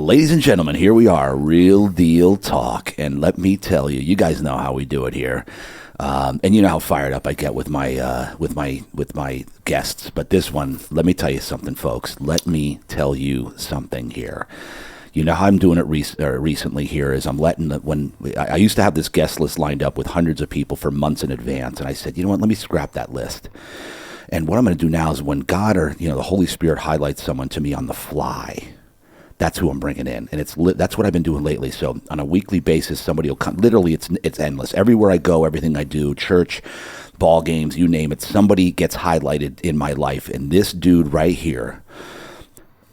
Ladies and gentlemen, here we are, Real Deal Talk. And let me tell you, you guys know how we do it here. And you know how fired up I get with my guests. But this one, let me tell you something, folks. Let me tell you something here. You know how I'm doing it recently here is I'm letting when I used to have this guest list lined up with hundreds of people for months in advance. And I said, you know what, let me scrap that list. And what I'm going to do now is when God or the Holy Spirit highlights someone to me on the fly, that's who I'm bringing in, and that's what I've been doing lately. So on a weekly basis, somebody will come. Literally, it's endless. Everywhere I go, everything I do, church, ball games, you name it, somebody gets highlighted in my life. And this dude right here,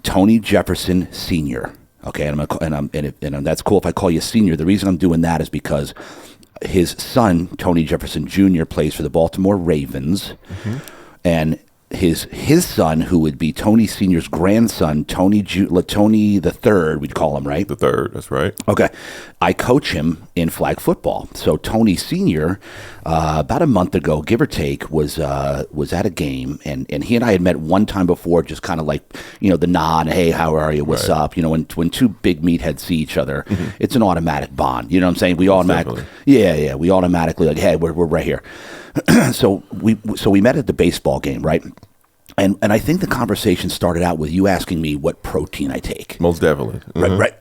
Tony Jefferson Sr. Okay, and that's cool if I call you Senior. The reason I'm doing that is because his son, Tony Jefferson Jr., plays for the Baltimore Ravens, and his son, who would be Tony Sr.'s grandson, Tony the Third, we'd call him, right? The Third, that's right. Okay. I coach him in flag football. So Tony Sr., about a month ago, give or take, was at a game, and he and I had met one time before, just kind of like, the nod, hey, how are you, what's up? When two big meatheads see each other, it's an automatic bond. You know what I'm saying? We automatically, we automatically like, hey, we're right here. So we met at the baseball game, right? And I think the conversation started out with you asking me what protein I take. Most definitely. Right.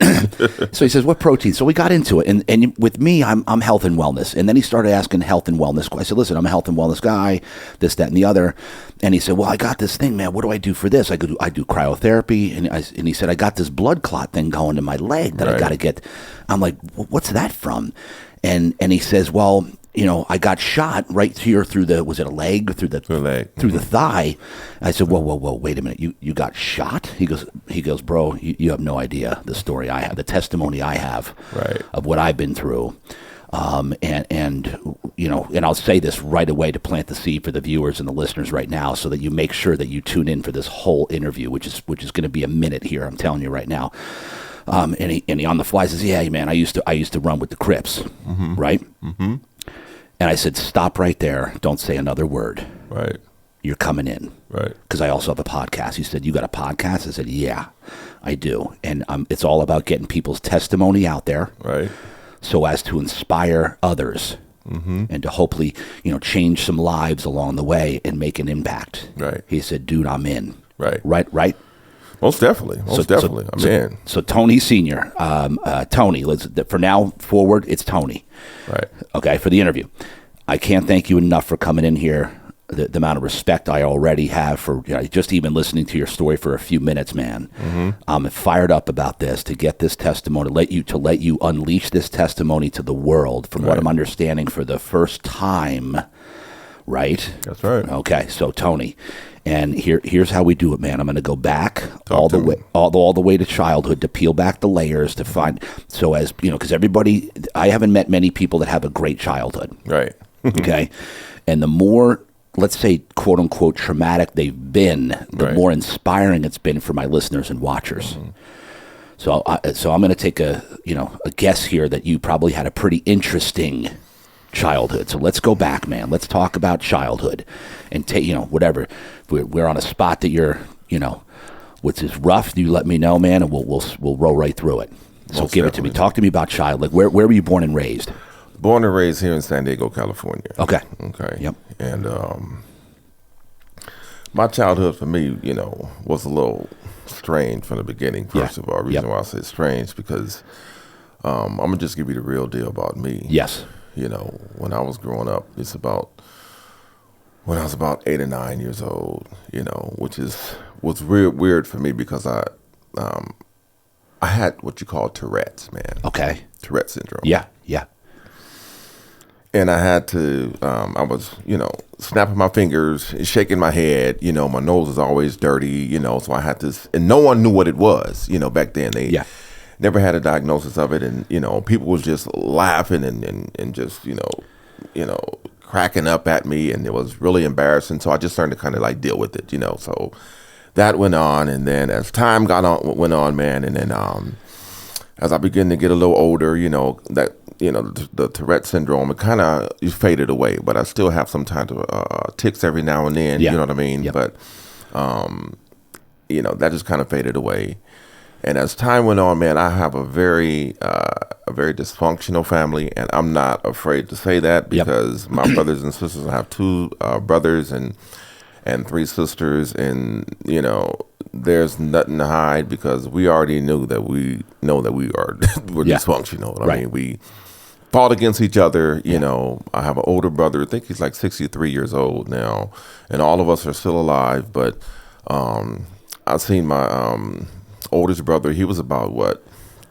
So he says, what protein? So we got into it. And with me, I'm health and wellness. And then he started asking health and wellness. I said, listen, I'm a health and wellness guy, this, that, and the other. And he said, well, I got this thing, man. What do I do for this? I do cryotherapy. And he said, I got this blood clot thing going in my leg that I got to get. I'm like, what's that from? And he says, well, I got shot right here through was it a leg? Through the thigh. I said, whoa, wait a minute. You got shot? He goes, bro, you have no idea the story I have, the testimony I have of what I've been through. And I'll say this right away to plant the seed for the viewers and the listeners right now, so that you make sure that you tune in for this whole interview, which is going to be a minute here. I'm telling you right now. And he on the fly says, yeah, man, I used to run with the Crips, right? Mm-hmm. And I said, stop right there. Don't say another word. Right. You're coming in. Right. Because I also have a podcast. He said, you got a podcast? I said, yeah, I do. And it's all about getting people's testimony out there. Right. So as to inspire others. And to hopefully, change some lives along the way and make an impact. Right. He said, dude, I'm in. Right. Right? Most definitely. I'm in. So Tony Sr., Tony, for now forward, it's Tony. Right. Okay, for the interview. I can't thank you enough for coming in here. The amount of respect I already have for just even listening to your story for a few minutes, man. I'm fired up about this, to get this testimony, to let you unleash this testimony to the world, from what I'm understanding, for the first time. Right? That's right. Okay, so Tony, and here's how we do it, man. I'm going to go back all the way to childhood, to peel back the layers, to find, so as because everybody, I haven't met many people that have a great childhood. Right. Okay, and the more, let's say, quote unquote, traumatic they've been, the more inspiring it's been for my listeners and watchers. So I'm going to take a guess here that you probably had a pretty interesting childhood. So let's go back, man. Let's talk about childhood, and take whatever. We're on a spot that you're which is rough. You let me know, man, and we'll roll right through it. So Most give definitely. it to me. Talk to me about childhood. Where were you born and raised? Born and raised here in San Diego, California. Okay. Yep. And my childhood, for me, was a little strange from the beginning. First of all, reason why I say strange, because I'm gonna just give you the real deal about me. Yes. When I was growing up, when I was about 8 or 9 years old, which was weird for me, because I had what you call Tourette's, man. Okay. Tourette syndrome. Yeah. And I had to, I was, snapping my fingers, shaking my head, my nose was always dirty, so I had to, and no one knew what it was, back then. They never had a diagnosis of it, and, people was just laughing and just, cracking up at me, and it was really embarrassing. So I just started to kind of like deal with it, so that went on. And then as time went on, man, and then as I began to get a little older, the Tourette syndrome, it kind of faded away, but I still have some kind of tics every now and then, you know what I mean? Yep. But, that just kind of faded away. And as time went on, man, I have a very dysfunctional family, and I'm not afraid to say that because my brothers and sisters, I have two brothers and 3 sisters, and there's nothing to hide because we already knew that we are we're dysfunctional. I mean, we fought against each other. I have an older brother. I think he's like 63 years old now, and all of us are still alive. But I've seen my oldest brother. He was about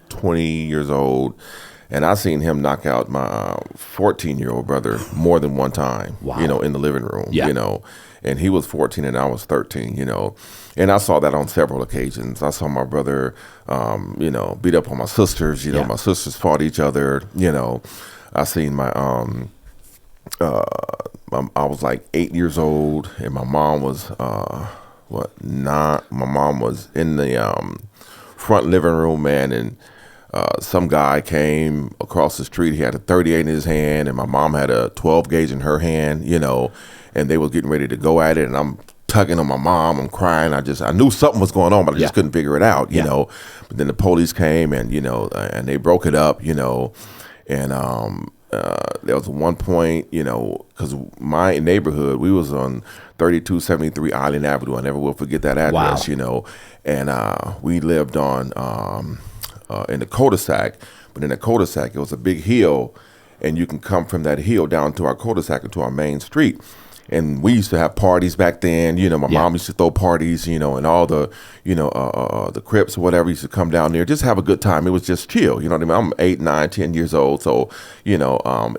20 years old, and I seen him knock out my 14-year-old brother more than one time. Wow. In the living room. And he was 14 and I was 13. And I saw that on several occasions. I saw my brother, beat up on my sisters. My sisters fought each other. I seen my I was like 8 years old, and my mom was 9. My mom was in the front living room, man, and some guy came across the street. He had a 38 in his hand, and my mom had a 12 gauge in her hand. And they was getting ready to go at it, and I'm tugging on my mom. I'm crying. I knew something was going on, but I just couldn't figure it out. But then the police came, and and they broke it up. And there was one point, because my neighborhood, we was on 3273 Island Avenue. I never will forget that address. Wow. And we lived on in the cul-de-sac, but in the cul-de-sac it was a big hill, and you can come from that hill down to our cul-de-sac into our main street. And we used to have parties back then. My mom used to throw parties, and all the, the Crips or whatever used to come down there, just have a good time. It was just chill. You know what I mean? I'm 8, 9, 10 years old. So, it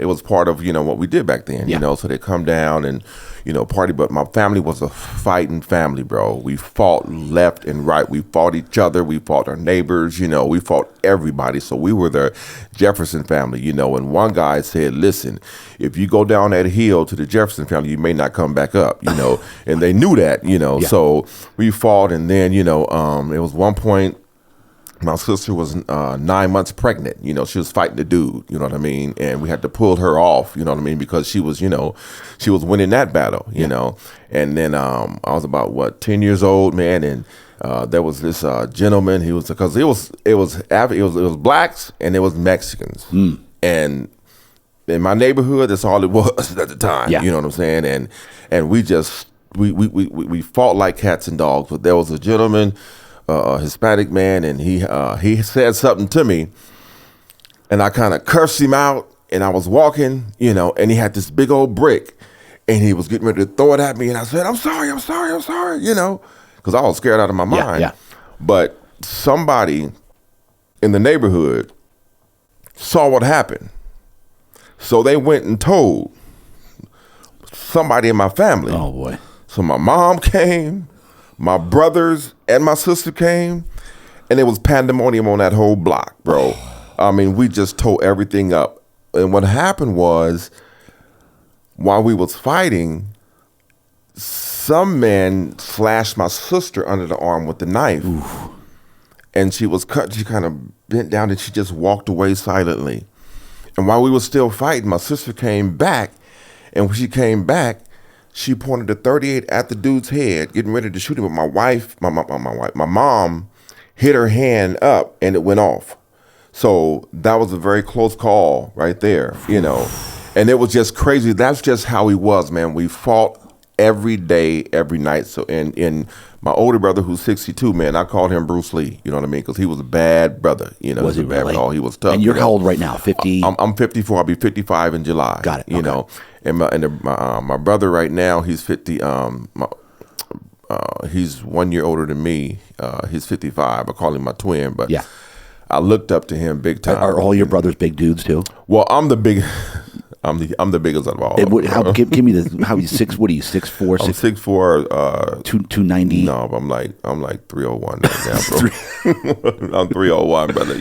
was part of, what we did back then, so they come down and, party. But my family was a fighting family, bro. We fought left and right. We fought each other. We fought our neighbors, we fought everybody. So we were the Jefferson family, and one guy said, listen, if you go down that hill to the Jefferson family, you may not come back up, and they knew that, so we fought. And then, it was one point, my sister was 9 months pregnant. She was fighting the dude, you know what I mean? And we had to pull her off, you know what I mean? Because she was, she was winning that battle, And then I was about, 10 years old, man, and there was this gentleman. He was, because it was blacks and it was Mexicans. And in my neighborhood, that's all it was at the time. You know what I'm saying? And we just we fought like cats and dogs. But there was a gentleman, a Hispanic man, and he said something to me, and I kind of cursed him out. And I was walking, and he had this big old brick, and he was getting ready to throw it at me. And I said, I'm sorry, because I was scared out of my mind. Yeah. But somebody in the neighborhood saw what happened. So they went and told somebody in my family. Oh, boy. So my mom came, my brothers and my sister came, and it was pandemonium on that whole block, bro. I mean, we just tore everything up. And what happened was, while we was fighting, some man slashed my sister under the arm with the knife. Oof. And she was cut. She kind of bent down and she just walked away silently. And while we were still fighting, my sister came back. And when she came back, she pointed a 38 at the dude's head, getting ready to shoot him. But my mom hit her hand up and it went off. So that was a very close call right there, And it was just crazy. That's just how he was, man. We fought every day, every night. So, and my older brother, who's 62, man, I called him Bruce Lee. You know what I mean? Because he was a bad brother. Was he bad really? He was tough. And you're how old right now? 50? I'm 54. I'll be 55 in July. Got it. Okay. And my brother right now, he's 50. He's 1 year older than me. He's 55. I call him my twin, but yeah. I looked up to him big time. Are all your brothers big dudes too? Well, I'm the big. I'm the biggest of all. Give me how you 6? What are you 6'4"? I'm 6'4". 290. No, I'm like 301 right now, bro. I'm 301, brother.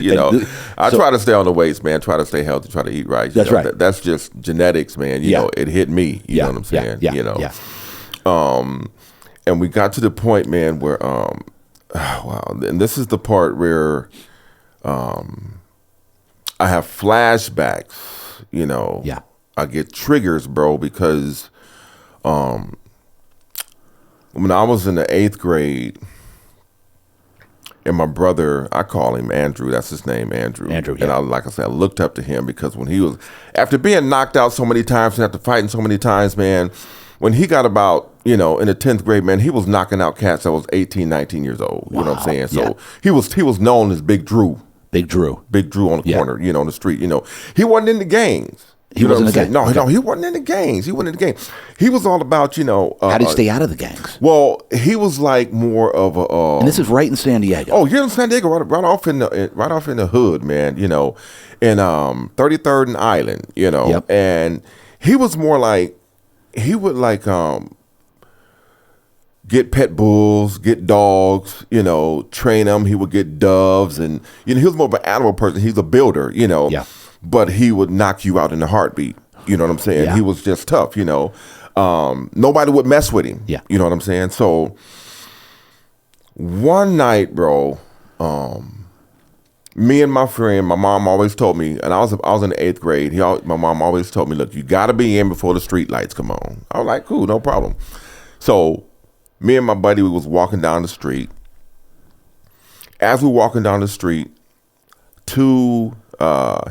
I try to stay on the weights, man. Try to stay healthy. Try to eat right. That's right. That's just genetics, man. You know, it hit me. You know what I'm saying? Yeah. And we got to the point, man, where wow, and this is the part where I have flashbacks. Yeah. I get triggers, bro, because when I was in the 8th grade, And my brother, I call him Andrew. That's his name, Andrew. Andrew, And yeah. like I said, I looked up to him because when he was, after being knocked out so many times and after fighting so many times, man, when he got about, in the 10th grade, man, he was knocking out cats that was 18, 19 years old. You know what I'm saying? So Yeah. he was known as Big Drew. Big Drew. Big Drew on the corner, on the street. He wasn't in the gangs. He wasn't in the gang. No, he wasn't in the gangs. He wasn't in the gangs. He was all about, How did he stay out of the gangs? Well, he was like more of a. And this is right in San Diego. Oh, here in San Diego, right off in the hood, man. In 33rd and Island. Yep. And he was more like he would like get pet bulls, get dogs, train them. He would get doves, and he was more of an animal person. He's a builder, Yeah. But he would knock you out in a heartbeat. You know what I'm saying? Yeah. He was just tough. Nobody would mess with him. Yeah. You know what I'm saying? So one night, bro, me and my friend, my mom always told me, and I was in the 8th grade. My mom always told me, look, you got to be in before the street lights come on. I was like, cool, no problem. So me and my buddy, we was walking down the street. As we were walking down the street, 2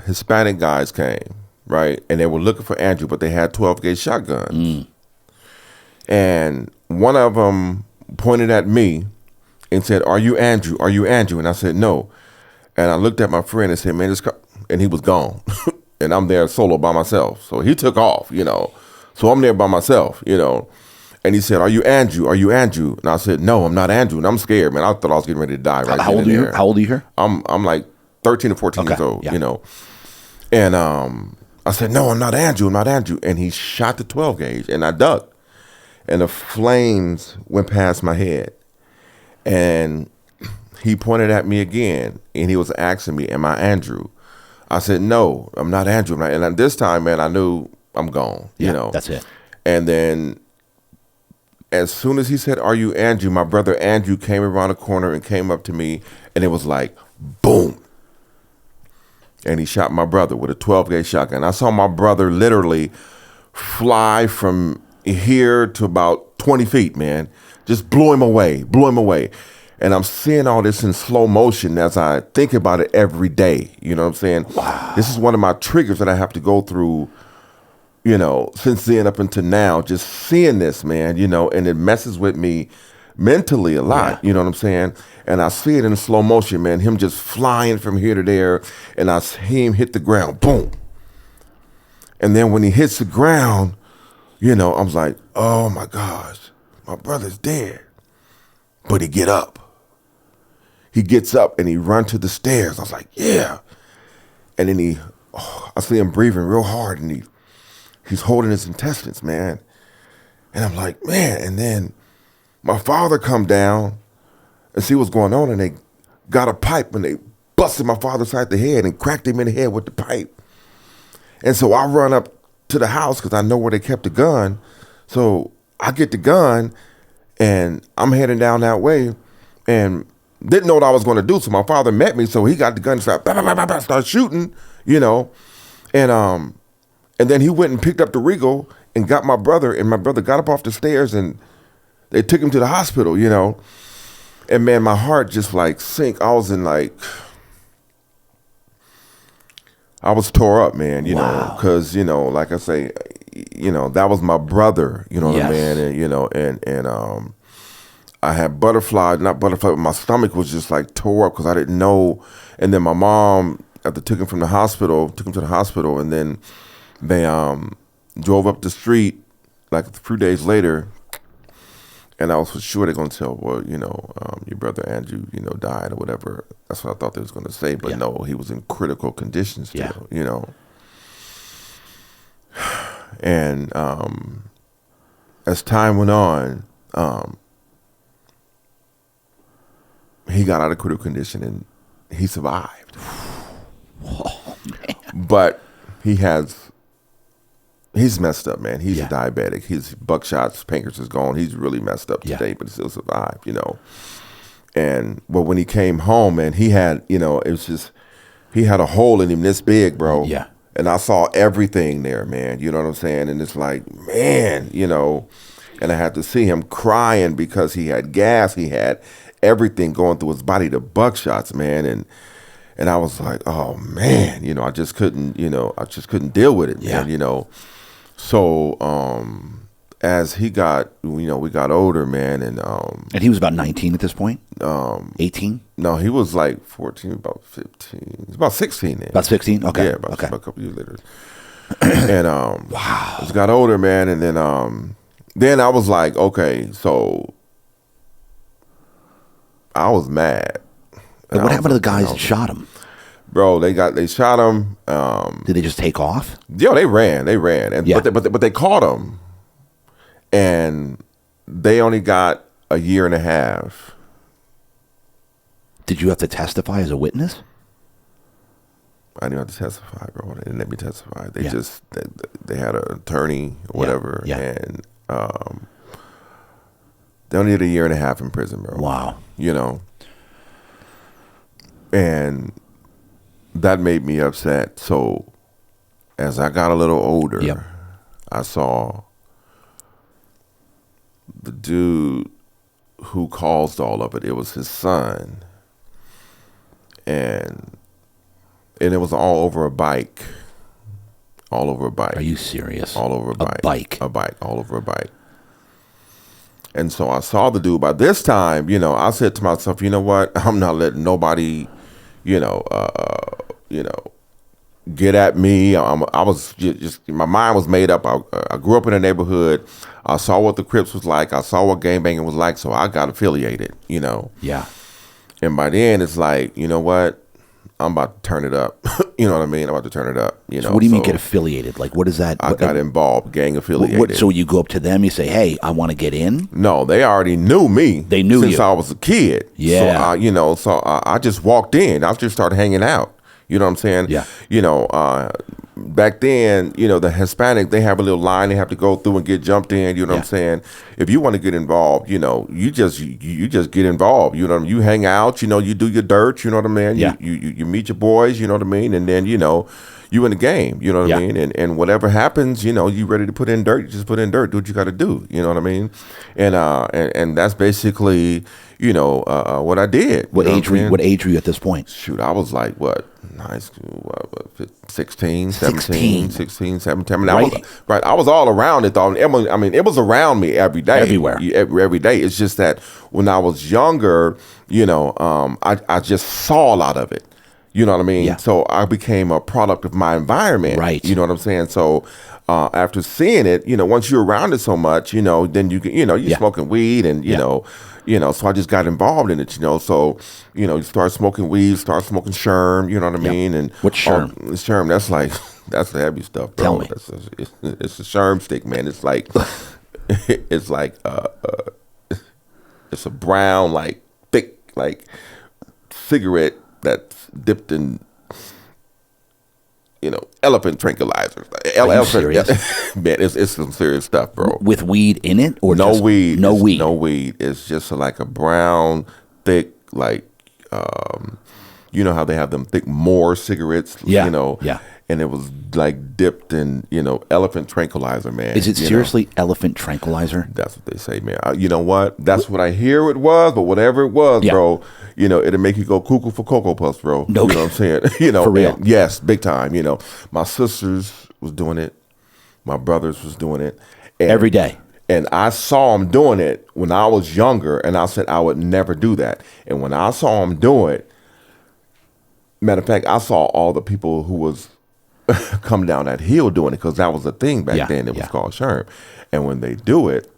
Hispanic guys came, right? And they were looking for Andrew, but they had 12-gauge shotguns. And one of them pointed at me and said, "Are you Andrew? Are you Andrew?" And I said, "No." And I looked at my friend and said, "Man, and he was gone." And I'm there solo by myself. So he took off, So I'm there by myself, And he said, "Are you Andrew? Are you Andrew?" And I said, "No, I'm not Andrew." And I'm scared, man. I thought I was getting ready to die right How then old and are you? there. How old are you here? I'm like 13 or 14 years old, yeah. And I said, "No, I'm not Andrew. I'm not Andrew." And he shot the 12 gauge, and I ducked, and the flames went past my head, and he pointed at me again, and he was asking me, "Am I Andrew?" I said, "No, I'm not Andrew." And this time, man, I knew I'm gone. That's it. And then, as soon as he said, "Are you Andrew?" my brother Andrew came around the corner and came up to me, and it was like, boom. And he shot my brother with a 12-gauge shotgun. I saw my brother literally fly from here to about 20 feet, man. Just blew him away. And I'm seeing all this in slow motion as I think about it every day. You know what I'm saying? Wow. This is one of my triggers that I have to go through, since then up until now, just seeing this, man, and it messes with me mentally a lot, you know what I'm saying? And I see it in slow motion, man, him just flying from here to there, and I see him hit the ground, boom. And then when he hits the ground, I was like, oh my gosh, my brother's dead. But he get up. He gets up and he run to the stairs. I was like, yeah. And then I see him breathing real hard, and he's holding his intestines, man. And I'm like, man. And then my father come down and see what's going on, and they got a pipe, and they busted my father side the head and cracked him in the head with the pipe. And so I run up to the house because I know where they kept the gun. So I get the gun, and I'm heading down that way, and didn't know what I was going to do. So my father met me, so he got the gun and started shooting, And then he went and picked up the Regal and got my brother, and my brother got up off the stairs, and they took him to the hospital, And man, my heart just like sank. I was I was tore up, man, Wow. because, like I say, that was my brother, what I mean? And I had not butterfly, but my stomach was just like tore up because I didn't know. And then my mom, after took him to the hospital, and then they drove up the street like a few days later, and I was for sure they're going to tell, well, your brother Andrew, died or whatever. That's what I thought they was going to say, but no, he was in critical condition still, And as time went on, he got out of critical condition and he survived. Oh, man. But he's messed up, man. He's a diabetic. His buckshots, pancreas is gone. He's really messed up today, but he still survived, And when he came home, man, he had, it was just, he had a hole in him this big, bro. Yeah. And I saw everything there, man. You know what I'm saying? And it's like, man, and I had to see him crying because he had gas. He had everything going through his body, the buckshots, man. And I was like, oh man, I just couldn't deal with it, man, So as he got, we got older, man, and he was about 19 at this point? 18? No, he was like 14, about 15. He's about 16 then. About 16? Okay. Yeah, about a couple years later. And wow. As got older, man, and then I was like, okay, so I was mad. And what happened to the guys that shot him? Bro, they shot him. Did they just take off? Yeah, they ran, and but they caught him, and they only got a year and a half. Did you have to testify as a witness? I didn't have to testify, bro. They didn't let me testify. They just they had an attorney or whatever, and they only did a year and a half in prison, bro. Wow. And that made me upset. So as I got a little older, I saw the dude who caused all of it. It was his son. And it was all over a bike. All over a bike. Are you serious? All over a bike. A bike. All over a bike. And so I saw the dude. By this time, I said to myself, you know what? I'm not letting nobody, get at me. I was just my mind was made up. I grew up in a neighborhood. I saw what the Crips was like. I saw what gangbanging was like. So I got affiliated, Yeah. And by then it's like, you know what? I'm about to turn it up. You know what I mean? I'm about to turn it up. So what do you mean get affiliated? Like, what is that? I got involved, gang affiliated. So you go up to them, you say, hey, I want to get in? No, they already knew me. They knew since you. I was a kid. Yeah. So, I just walked in. I just started hanging out. You know what I'm saying? Yeah. Back then, the Hispanic, they have a little line they have to go through and get jumped in. You know what I'm saying? If you want to get involved, you just get involved. You know what I mean? You hang out. You do your dirt. You know what I mean? Yeah. You meet your boys. You know what I mean? And then you in the game. You know what I mean? And whatever happens, you ready to put in dirt. You just put in dirt. Do what you got to do. You know what I mean? And that's basically what I did. What age were you at this point? Shoot, I was like, what? High school, 16, 17, 16, 17. I was all around it, though. I mean, it was around me every day. Everywhere. Every day. It's just that when I was younger, I just saw a lot of it. You know what I mean? Yeah. So I became a product of my environment. Right. You know what I'm saying? So after seeing it, once you're around it so much, then you can, you're smoking weed and, so I just got involved in it, So, you start smoking weed, start smoking sherm, you know what I mean? And what's sherm? Sherm, that's the heavy stuff, bro. Tell me. It's a sherm stick, man. It's like, it's like, it's a brown, like thick, like cigarette that's dipped in, elephant tranquilizers. Are you serious? Man, it's some serious stuff, bro. With weed in it, or no just weed? No weed. No weed. It's just like a brown, thick, like, you know how they have them thick Moore cigarettes. Yeah. Yeah. And it was like dipped in, elephant tranquilizer, man. Is it seriously elephant tranquilizer? That's what they say, man. You know what? That's what I hear it was, but whatever it was, bro, it'll make you go cuckoo for Cocoa Puffs, bro. No, you know what I'm saying? For real. Yes, big time. My sisters was doing it. My brothers was doing it. And, every day. And I saw them doing it when I was younger, and I said I would never do that. And when I saw them do it, matter of fact, I saw all the people who was come down that hill doing it, because that was a thing back then. It was called sherm. And when they do it,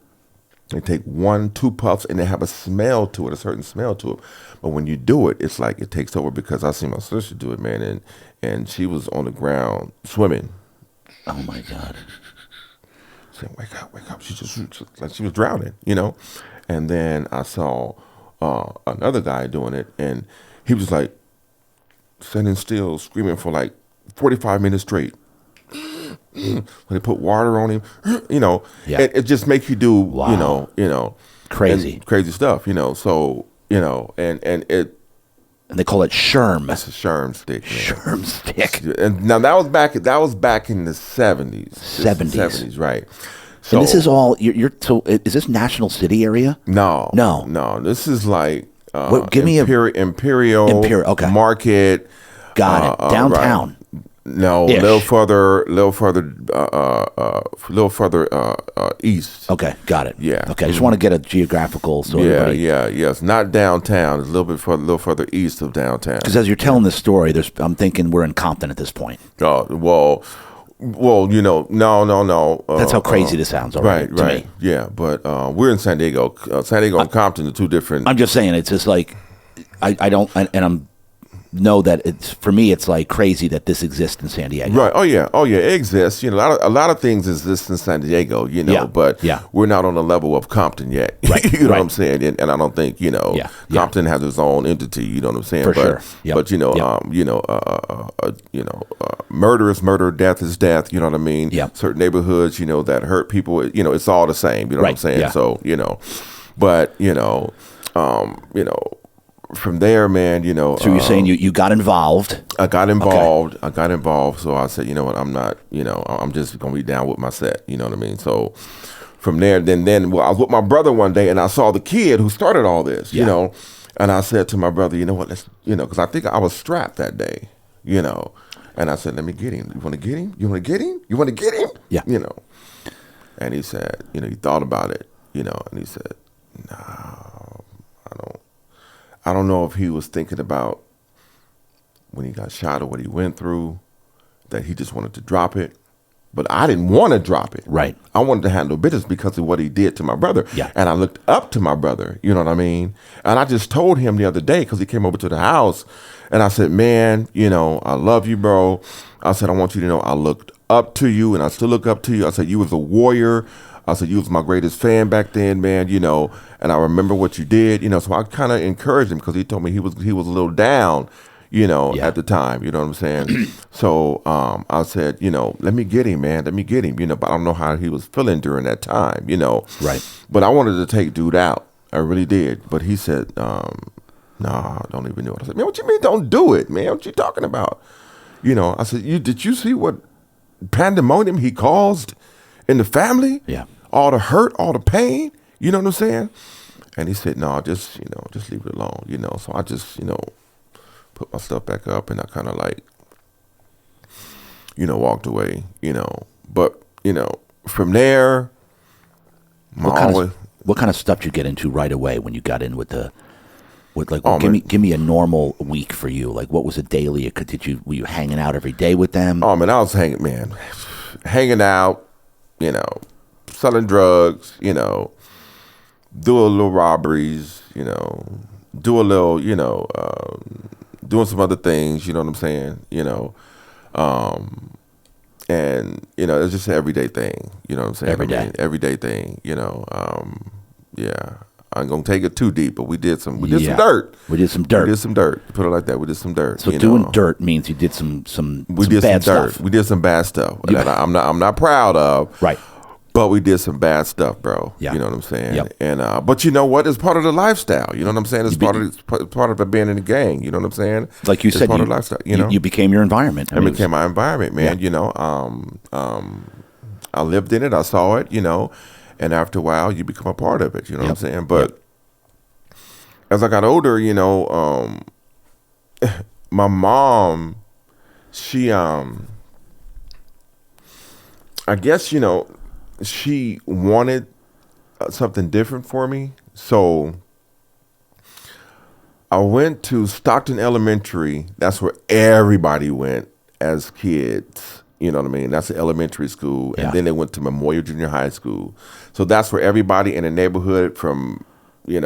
they take 1-2 puffs and they have a smell to it, a certain smell to it. But when you do it, it's like it takes over, because I seen my sister do it, man, and she was on the ground swimming. Oh my God. Saying, wake up. She just like she was drowning, And then I saw another guy doing it, and he was like standing still, screaming for like 45 minutes straight. When they put water on him, it just makes you do, crazy stuff, So, and they call it sherm. That's a sherm stick, man. Sherm stick. And now that was back in the 70s. 70s, right? So, and this is all. So is this National City area? No. No. This is like Give me Imperial okay. Market. Got it. Downtown. Right. No, a little further east. Okay, got it. Yeah. Okay, I just want to get a geographical. So Yes. Not downtown. It's a little further east of downtown. Because as you're telling this story, I'm thinking we're in Compton at this point. Well, no. That's how crazy this sounds already. Right. To me. Yeah, but we're in San Diego. San Diego and Compton are two different. I'm just saying, it's just like I don't, and I'm. Know that it's for me. It's like crazy that this exists in San Diego. Right. Oh yeah. It exists. A lot of things exist in San Diego. But we're not on the level of Compton yet. Right. You know what I'm saying? And I don't think Compton has its own entity. You know what I'm saying? For sure. But murder is murder. Death is death. You know what I mean? Yeah. Certain neighborhoods, that hurt people. It's all the same. You know what I'm saying? Yeah. So but from there, man, So you're saying you got involved? I got involved. Okay. I got involved. So I said, you know what? I'm not. I'm just gonna be down with my set. You know what I mean? So from there, then I was with my brother one day, and I saw the kid who started all this. Yeah. And I said to my brother, you know what? Let's, because I think I was strapped that day. And I said, let me get him. You want to get him? You want to get him? You want to get him? Yeah. And he said, he thought about it. And he said, no, I don't know if he was thinking about when he got shot or what he went through, that he just wanted to drop it. But I didn't want to drop it. Right. I wanted to handle business because of what he did to my brother. Yeah. And I looked up to my brother, you know what I mean? And I just told him the other day, because he came over to the house, and I said, man, I love you, bro. I said, I want you to know I looked up to you, and I still look up to you. I said, you was a warrior. I said, you was my greatest fan back then, man, and I remember what you did, so I kind of encouraged him because he told me he was a little down, at the time, you know what I'm saying? So I said, let me get him, man, let me get him, but I don't know how he was feeling during that time, Right. But I wanted to take dude out. I really did. But he said, nah, I don't even know what I said. Man, what you mean don't do it, man? What you talking about? I said, did you see what pandemonium he caused in the family? Yeah. All the hurt, all the pain, you know what I'm saying? And he said, no, just leave it alone, So I just, put my stuff back up, and I kind of like, walked away, But, from there, what kind of stuff did you get into right away when you got in with give me a normal week for you. Like, what was a daily? Were you hanging out every day with them? Oh man, I was hanging out, selling drugs, do a little robberies, do a little, doing some other things, you know what I'm saying, and it's just an everyday thing, you know what I'm saying? Everyday thing, yeah. I'm gonna take it too deep, but we did some dirt. We did some dirt. Put it like that. We did some dirt. So doing dirt means you did some bad stuff. We did some bad stuff that I'm not proud of. Right. But we did some bad stuff, bro. Yeah. You know what I'm saying? Yep. And but you know what? It's part of the lifestyle. You know what I'm saying? It's part of being in the gang. You know what I'm saying? Like you said, part of the lifestyle. You became your environment. It became my environment, man. Yeah. I lived in it. I saw it. And after a while, you become a part of it. You know what I'm saying? But as I got older, my mom, she, I guess, she wanted something different for me. So I went to Stockton Elementary. That's where everybody went as kids. You know what I mean? That's the elementary school. And then they went to Memorial Junior High School. So that's where everybody in the neighborhood from, 10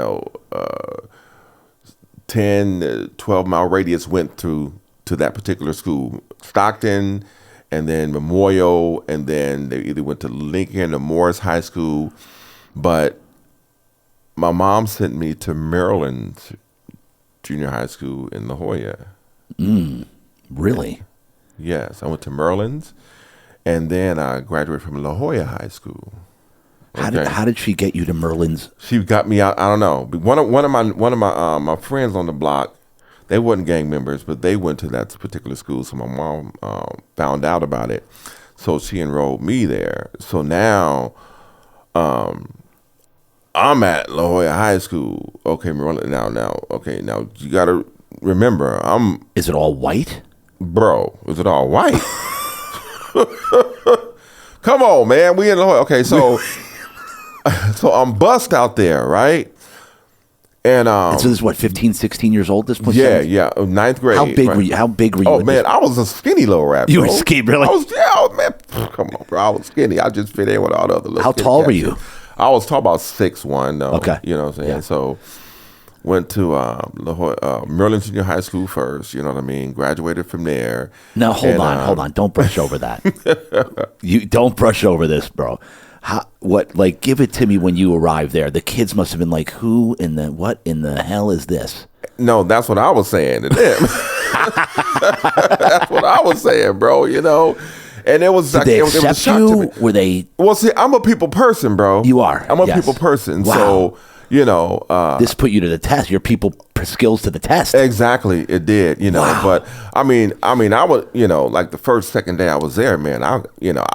to 12-mile radius went to that particular school. Stockton, and then Memorial, and then they either went to Lincoln or Morris High School. But my mom sent me to Maryland's junior high school in La Jolla. Really? Yes, I went to Maryland's, and then I graduated from La Jolla High School. How did she get you to Merlin's? She got me out. I don't know. One of my friends on the block, they wasn't gang members, but they went to that particular school. So my mom found out about it, so she enrolled me there. So now, I'm at La Jolla High School. Okay, now you gotta remember, Is it all white? bro. Is it all white? Come on, man. We in La Jolla. Okay, so so I'm bussed out there, right? And So this is what, 15, 16 years old? This was yeah, ninth grade. How big right? were you? How big were you? Oh at man, this- I was a skinny little rap. You bro. were skinny, really? Man. Come on, bro. I was skinny. I just fit in with all the other little. How skinny tall were cats. you? I was tall, about 6'1". Though. Okay. You know what I'm saying? Yeah. So went to Maryland Senior High School first. You know what I mean? Graduated from there. No, hold on. Don't brush over that. You don't brush over this, bro. Like, give it to me when you arrived there. The kids must have been like, what in the hell is this? No, that's what I was saying to them. That's what I was saying, bro. You know, and it was Did like they it was a accept shock to you? me. Were they? Well, see, I'm a people person, bro. You are, I'm a yes. people person. Wow. So you know, This put you to the test. Your people skills to the test. exactly, it did. You know, Wow. but I mean, I would, you know, like the second day I was there, man. I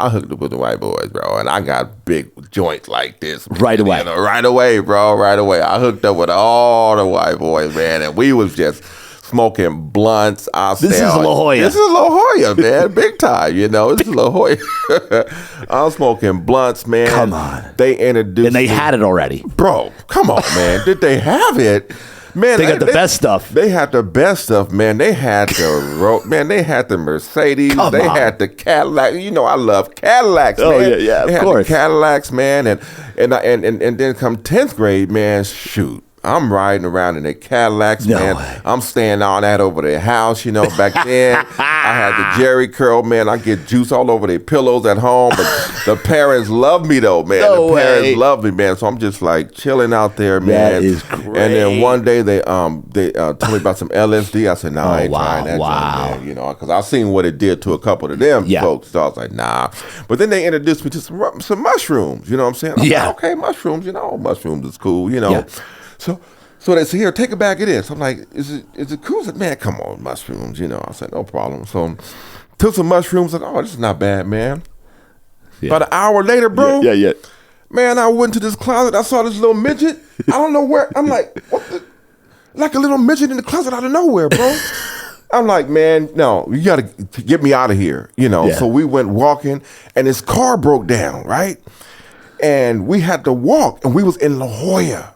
hooked up with the white boys, bro, and I got big joints like this Right away. You know, right away, bro. Right away, I hooked up with all the white boys, man, and we was just smoking blunts. This is La Jolla. This is La Jolla, man, big time. You know, this is La Jolla. I was smoking blunts, man. Come on. They introduced And they me. had it already. Bro, come on, man. Did they have it? Man, They got the best stuff. They had the best stuff, man. They had they had the Mercedes. Come they on. had the Cadillac. You know, I love Cadillacs, Oh, man. yeah, of they had course. the Cadillacs, man. And then come 10th grade, man, shoot. I'm riding around in the Cadillacs, No man. way. I'm staying on that over their house, you know. Back then, I had the Jerry curl, man. I get juice all over their pillows at home. But the parents love me, though, man. No the parents way. love me, man. So I'm just like chilling out there, man. That is great. And then one day they told me about some LSD. I said, nah, I ain't trying that, wow. joint, man. You know, because I seen what it did to a couple of them Yeah. folks. So I was like, nah. But then they introduced me to some mushrooms. You know what I'm saying? I'm Yeah. like, okay, mushrooms. You know, mushrooms is cool. You know. Yeah. So they said, here, take a bag of this. I'm like, is it cool? I said, man, come on, mushrooms. You know, I said, no problem. So took some mushrooms. Like, oh, this is not bad, man. Yeah. About an hour later, bro. Yeah. Man, I went to this closet. I saw this little midget. I don't know where. I'm like, what the? Like a little midget in the closet out of nowhere, bro. I'm like, man, no, you got to get me out of here. You know, Yeah. so we went walking and his car broke down, right? And we had to walk and we was in La Jolla.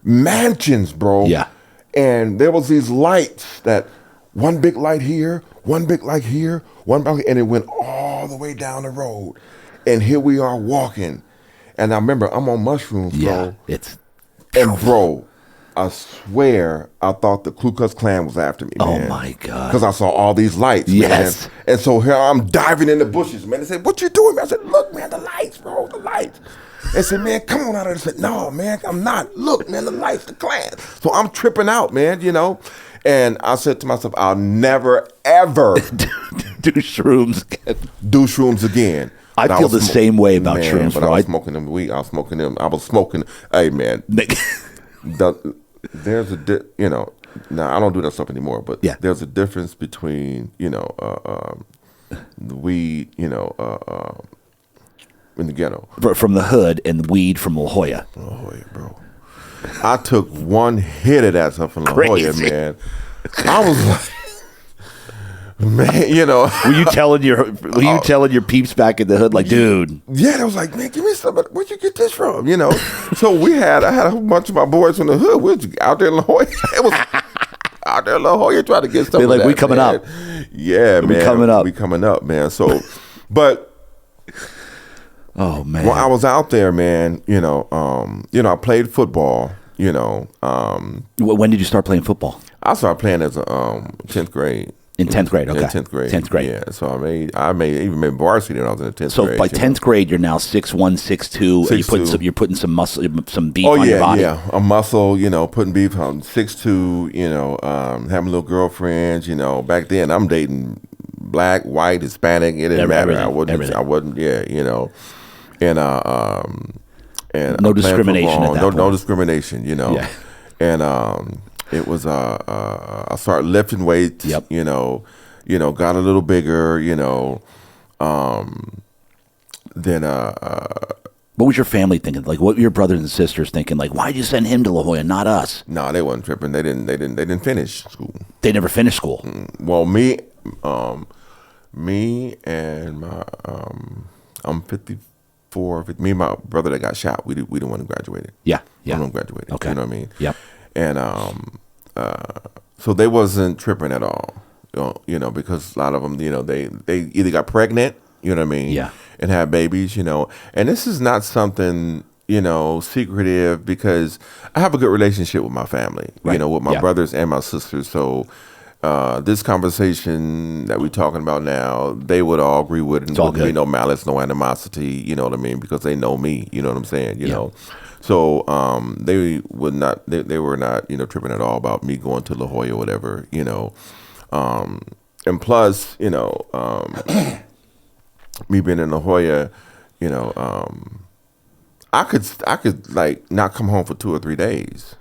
Mansions, bro. Yeah. And there was these lights that one big light here, one big light here, and it went all the way down the road. And here we are walking. And I remember I'm on mushrooms, Yeah. bro. And bro, I swear I thought the Ku Klux Klan was after me, Oh man. my God. Because I saw all these lights, Yes. man. And so here I'm diving in the bushes, man. They said, what you doing, man? I said, look, man, the lights, bro, the lights. They said, man, come on out of there. I said, no, man, I'm not. Look, man, the lights, the Klan. So I'm tripping out, man, you know. And I said to myself, I'll never, ever Do shrooms again. do shrooms again. I But feel was the same way about man, shrooms, but bro. I was smoking them weed. I was smoking them. Hey, man, there's a you know. Now I don't do that stuff anymore. But Yeah. there's a difference between the weed, in the ghetto. From the hood and weed from La Jolla. Oh, yeah, bro. I took one hit of that stuff from La Jolla, Crazy. man. I was like, man, you know. Were you telling your peeps back in the hood, like, dude? Yeah, they was like, man, give me some. Where'd you get this from? You know. So I had a whole bunch of my boys from the hood. We was out there in La Jolla. It was out there in La Jolla trying to get stuff. They're like, that, we coming man. up. Yeah, man. We coming up. man. So, but. Oh man. Well, I was out there, man. I played football. When did you start playing football? I started playing as a 10th grade. In 10th grade, okay. In 10th grade. 10th grade. Yeah. So I even made varsity when I was in the 10th So grade. by 10th grade, you're now 6'1", 6'2", and you're putting some muscle, some beef on your body. Yeah. A muscle, putting beef on 6'2", having little girlfriends, back then I'm dating black, white, Hispanic, it didn't matter. Everything. I wasn't, and No discrimination at that point. No discrimination, Yeah. And it was I started lifting weights. Yep. Got a little bigger. Then What was your family thinking? Like, what were your brothers and sisters thinking? Like, why'd you send him to La Jolla, not us? No, they wasn't tripping. They didn't finish school. They never finished school. Well, me and my I'm 54. Me and my brother that got shot. We didn't want to graduate. Yeah. We didn't graduate. Okay. You know what I mean? Yep. And so they wasn't tripping at all. You know, because a lot of them, you know, they either got pregnant, you know what I mean? Yeah. And had babies, you know. And this is not something, you know, secretive, because I have a good relationship with my family, Right. you know, with my Yeah. brothers and my sisters. So this conversation that we're talking about now, they would all agree with it. And all wouldn't be good. no malice, no animosity, you know what I mean? Because they know me, you know what I'm saying? You Yeah. know. So they would not, they were not, you know, tripping at all about me going to La Jolla or whatever, you know. And plus, you know, me being in La Jolla, you know, I could like not come home for 2 or 3 days.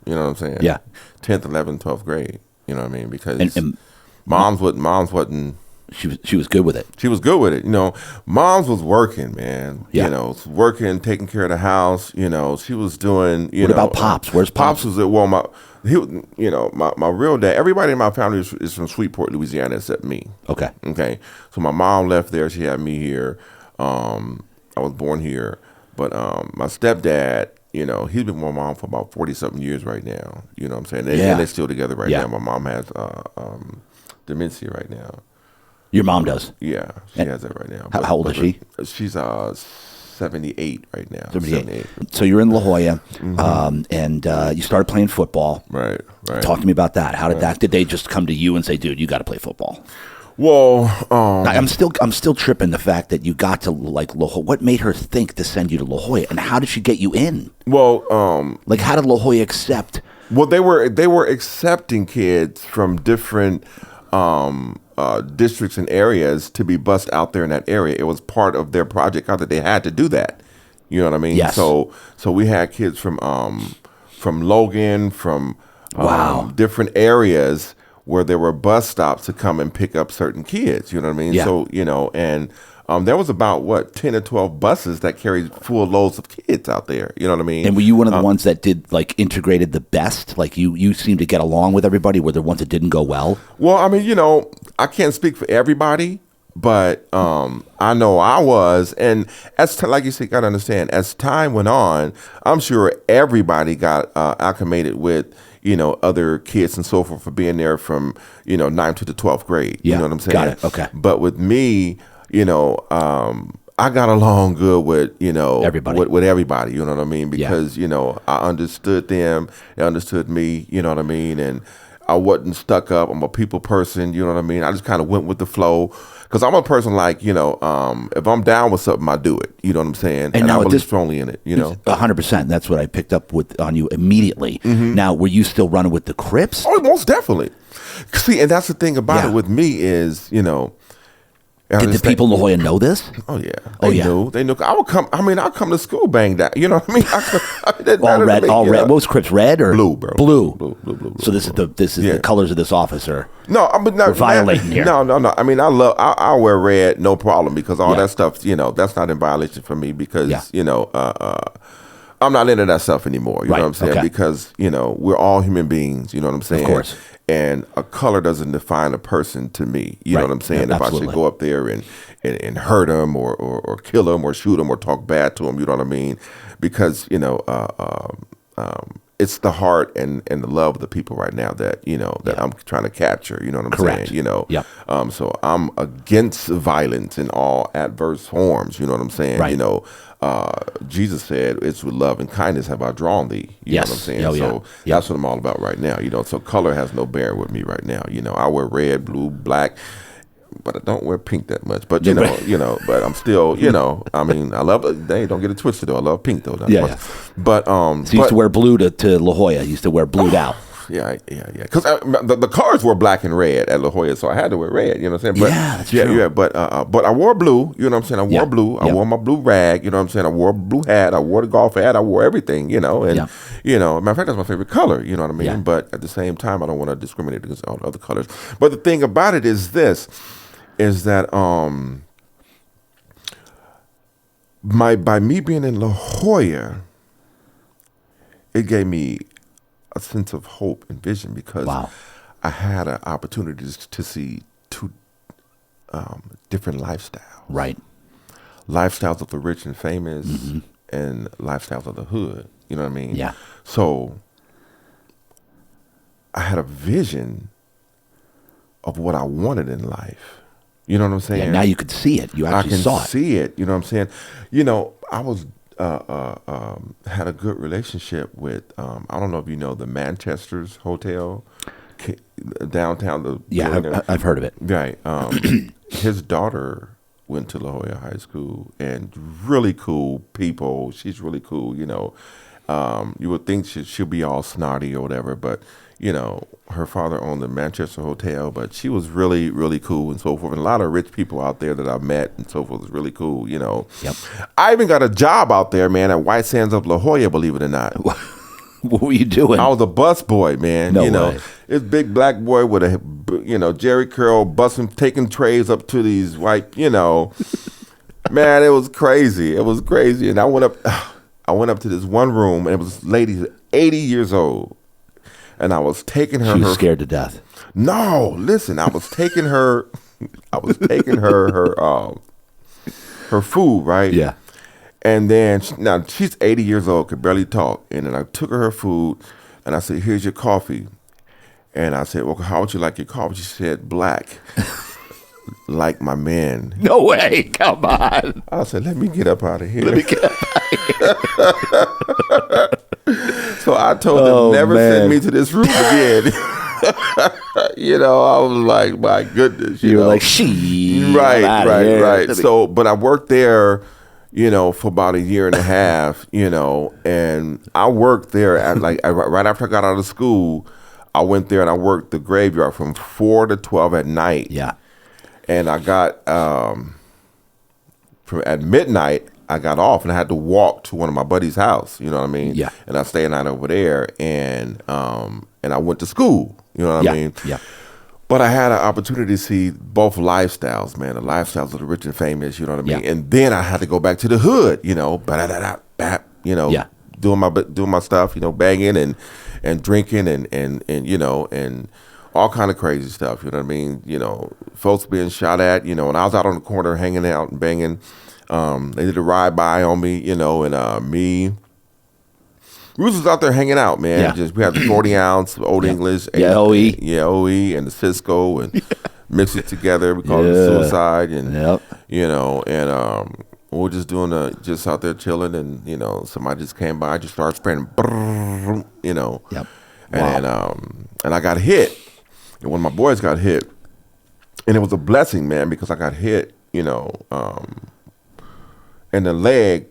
You know what I'm saying? Yeah. 10th, 11th, 12th grade. You know what I mean? Because And mom's wasn't. she was good with it. She was good with it. You know, mom's was working, man. Yeah. You know, working, taking care of the house. You know, she was doing. What about Pops? Where's Pops? Pops was my real dad. Everybody in my family is from Sweetport, Louisiana, except me. Okay. Okay. So my mom left there. She had me here. I was born here, but my stepdad, you know, he's been with my mom for about 40-something years right now. You know what I'm saying? Yeah. And they're still together right Yeah. now. My mom has dementia right now. Your mom does. Yeah, she has that right now. How old is she? She's 78 right now. 78. So you're in La Jolla, Mm-hmm. and you started playing football. Right. Talk to me about that. How did that? Did they just come to you and say, "Dude, you got to play football"? Well, I'm still tripping the fact that you got to like La Jolla. What made her think to send you to La Jolla, and how did she get you in? well, Like, how did La Jolla accept? well, they were accepting kids from different districts and areas to be bused out there in that area. It was part of their project out that they had to do that. You know what I mean? Yes. So we had kids from Logan, from Wow. different areas where there were bus stops to come and pick up certain kids. You know what I mean? Yeah. So, you know, and there was about 10 or 12 buses that carried full loads of kids out there. You know what I mean? And were you one of the ones that did like integrated the best? Like you seemed to get along with everybody. Were there ones that didn't go well? Well, I mean, you know, I can't speak for everybody, but I know I was. And like you said, got to understand, as time went on, I'm sure everybody got acclimated with, you know, other kids and so forth for being there from, you know, 9th to the 12th grade. Yeah, You know what I'm saying? got it. Okay. But with me, you know, I got along good with, you know, Everybody. with everybody, you know what I mean? Because, you know, I understood them, they understood me, you know what I mean? And I wasn't stuck up. I'm a people person, you know what I mean? I just kind of went with the flow. Because I'm a person like, you know, if I'm down with something, I do it. You know what I'm saying? And now I at believe this- strongly in it, you know? 100%. That's what I picked up on you immediately. Now, were you still running with the Crips? Oh, most definitely. See, and that's the thing about Yeah. it with me is, you know, Did the people in La Jolla know this? Oh yeah. Oh, yeah. They knew. I would come. I mean, I'll come to school banged out. You know what I mean? It didn't All matter to red. me, All you red. know? What was Crips? Red or Blue, bro. Blue. Blue. So this is Yeah. the colors of this officer. No, I'm not We're violating here. No. I mean, I wear red, no problem, because all Yeah. that stuff, you know, that's not in violation for me, because Yeah. you know, I'm not into that stuff anymore. You Right, know what I'm saying? okay. Because you know, we're all human beings. You know what I'm saying? course. And a color doesn't define a person to me. You know Right. what I'm saying? Yeah, if I absolutely. should go up there and hurt them or kill them or shoot them or talk bad to them, you know what I mean? Because you know, it's the heart and the love of the people right now that you know that I'm trying to capture. You know what I'm Correct. saying? You know. Yep. So I'm against violence in all adverse forms. You know what I'm saying? Right. You know, Jesus said, "It's with love and kindness have I drawn thee." You Yes. know what I'm saying? Oh, yeah. So Yeah. that's what I'm all about right now. You know, so color has no bearing with me right now. You know, I wear red, blue, black, but I don't wear pink that much. But you know, but I'm still, you know, I mean, I love it. They don't get it twisted though. I love pink though. Yeah, yeah. But So you used to wear blue to La Jolla. You used to wear blued out. yeah. Because the colors were black and red at La Jolla, so I had to wear red. You know what I'm saying? But, Yeah, that's true. Yeah. But I wore blue. You know what I'm saying? I wore Yeah. blue. I Yeah. wore my blue rag. You know what I'm saying? I wore a blue hat. I wore the golf hat. I wore everything. You know, and Yeah. you know, matter of fact, that's my favorite color. You know what I mean? Yeah. But at the same time, I don't want to discriminate against all the other colors. But the thing about it is this: is that by me being in La Jolla, it gave me a sense of hope and vision because Wow. I had an opportunity to see two different lifestyles. Right. Lifestyles of the rich and famous and lifestyles of the hood. You know what I mean? Yeah. So I had a vision of what I wanted in life. You know what I'm saying? Yeah, now you could see it. You actually saw I can it. see it. You know what I'm saying? You know, I was had a good relationship with I don't know if you know the Manchester's Hotel downtown. I've heard of it. Right. His daughter went to La Jolla High School, and really cool people. She's really cool. You know, you would think she'll be all snotty or whatever, but you know, her father owned the Manchester Hotel, but she was really, really cool and so forth. And a lot of rich people out there that I met and so forth was really cool, you know. Yep. I even got a job out there, man, at White Sands of La Jolla, believe it or not. What were you doing? I was a bus boy, man. No you know, way. this big black boy with a, you know, Jerry curl, busting, taking trays up to these white, you know. Man, it was crazy. It was crazy. And I went up to this one room, and it was lady 80 years old. And I was taking her. She was scared to death. No, listen, I was taking her. Her food, right? Yeah. And then now she's 80 years old, could barely talk. And then I took her food, and I said, "Here's your coffee." And I said, "Well, how would you like your coffee?" She said, "Black." Like my man. No way. Come on. I said, "Let me get up out of here." Let me get So I told them, never send me to this room again. You know, I was like, my goodness. You were know. like, she. Right. So, but I worked there, you know, for about a year and a half, you know, and I worked there at right after I got out of school, I went there and I worked the graveyard from 4 to 12 at night. Yeah. And I got, at midnight, I got off and I had to walk to one of my buddy's house. You know what I mean? Yeah. And I stayed a night over there, and I went to school. You know what I mean? Yeah. But I had an opportunity to see both lifestyles, man. The lifestyles of the rich and famous. You know what I mean? Yeah. And then I had to go back to the hood. You know, you know, Yeah. doing my stuff. You know, banging and drinking and you know and all kind of crazy stuff. You know what I mean? You know, folks being shot at. You know, and I was out on the corner hanging out and banging. They did a ride by on me, you know, and we was out there hanging out, man. Yeah. We had the 40 ounce Old English, OE, OE, and the Cisco, and mix it together. We call it suicide, and you know, and we were just just out there chilling, and you know, somebody just came by, just started spraying, you know, and I got hit, and one of my boys got hit, and it was a blessing, man, because I got hit, you know. And the leg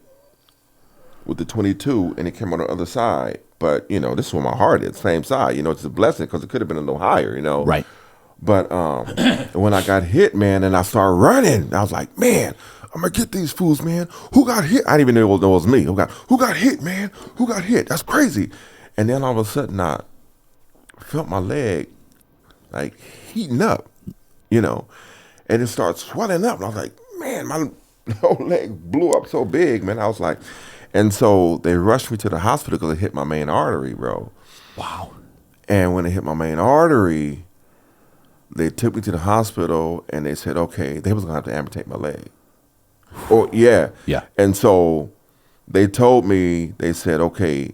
with the 22, and it came on the other side. But, you know, this is where my heart is, same side. You know, it's a blessing because it could have been a little higher, you know. Right. But when I got hit, man, and I started running, I was like, man, I'm going to get these fools, man. Who got hit? I didn't even know it was me. Who got hit, man? Who got hit? That's crazy. And then all of a sudden, I felt my leg, like, heating up, you know. And it started swelling up. And I was like, man, my whole leg blew up so big, man. I was like, and so they rushed me to the hospital because it hit my main artery, bro. Wow. And when it hit my main artery, they took me to the hospital and they said, okay, they was gonna have to amputate my leg. Oh yeah. Yeah. And so they told me, they said, okay,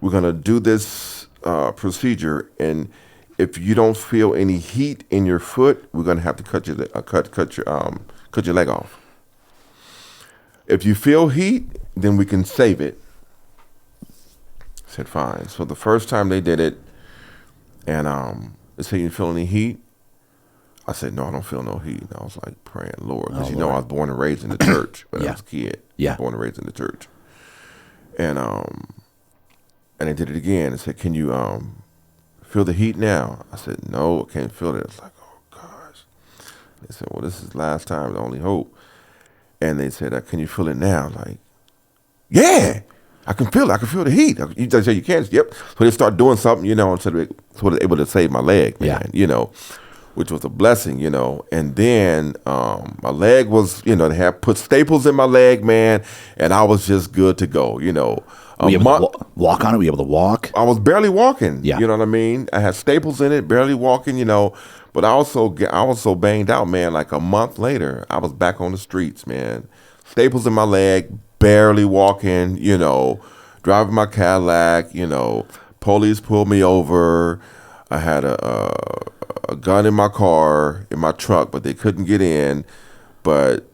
we're gonna do this procedure, and if you don't feel any heat in your foot, we're gonna have to cut your leg off. If you feel heat, then we can save it. I said, fine. So the first time they did it, and they said, you feel any heat? I said, no, I don't feel no heat. And I was like praying, Lord, because know I was born and raised in the church when I was a kid. Yeah. Born and raised in the church. And they did it again and said, can you feel the heat now? I said, no, I can't feel it. It's like, oh gosh. They said, well, this is last time, the only hope. And they said, can you feel it now? Like, yeah, I can feel it. I can feel the heat. You just say you can't. Yep. So they start doing something, you know, so they're able to save my leg, man, you know. which was a blessing, And then my leg was, they had put staples in my leg, man, and I was just good to go, Were you able to walk on it? Were you able to walk? I was barely walking. Yeah. You know what I mean? I had staples in it, barely walking, But I was so banged out, man. Like a month later, I was back on the streets, man. Staples in my leg, barely walking, driving my Cadillac, Police pulled me over. I had a gun in my car, in my truck, but they couldn't get in. But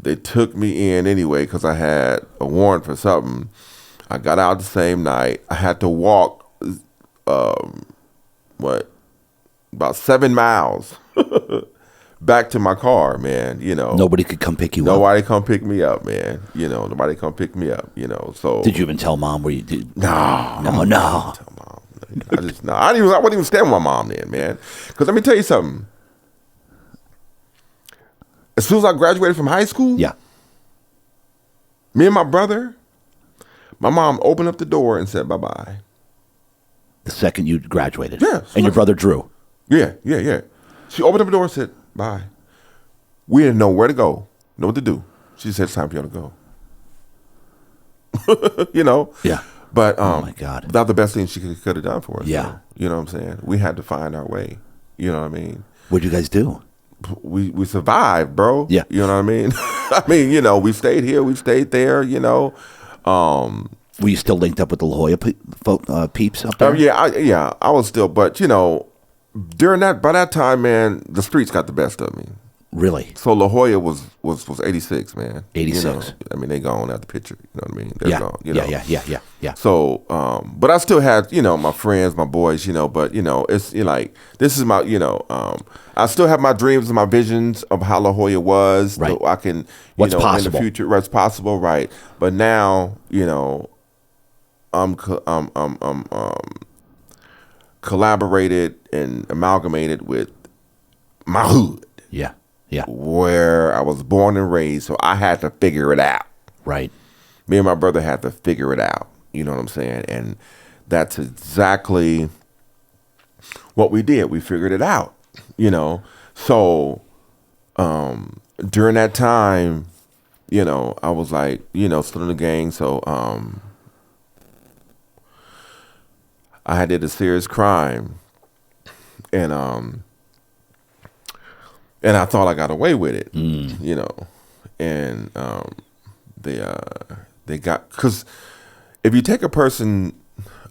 they took me in anyway because I had a warrant for something. I got out the same night. I had to walk, about 7 miles back to my car, man. Nobody could come pick you up. Nobody come pick me up, man. Nobody come pick me up. So did you even tell mom where you did? No. No. Tell mom. I wasn't even staying with my mom then, man. Because let me tell you something. As soon as I graduated from high school, yeah, me and my brother, my mom opened up the door and said bye-bye. The second you graduated? Yeah. And your brother Drew? Yeah. She opened up the door and said, bye. We didn't know where to go, know what to do. She said, it's time for you to go. Yeah. But oh my God, that's the best thing she could have done for us. Yeah. So, you know what I'm saying? We had to find our way. You know what I mean? What'd you guys do? We survived, bro. Yeah. You know what I mean? I mean, we stayed here, we stayed there, Were you still linked up with the La Jolla peeps up there? I was still, but by that time, man, the streets got the best of me. Really? So La Jolla was 86, man. 86. I mean, they gone out the picture. You know what I mean? They're gone. Yeah. So, but I still had, my friends, my boys, but it's like this is my, I still have my dreams and my visions of how La Jolla was. Right. So I can, What's in possible. the future, what's possible, right? But now, I'm collaborated and amalgamated with my hood. Yeah. Where I was born and raised, so I had to figure it out. Right. Me and my brother had to figure it out. You know what I'm saying? And that's exactly what we did. We figured it out. So during that time, I was like, still in the gang. So I had did a serious crime, and I thought I got away with it, and they got, because if you take a person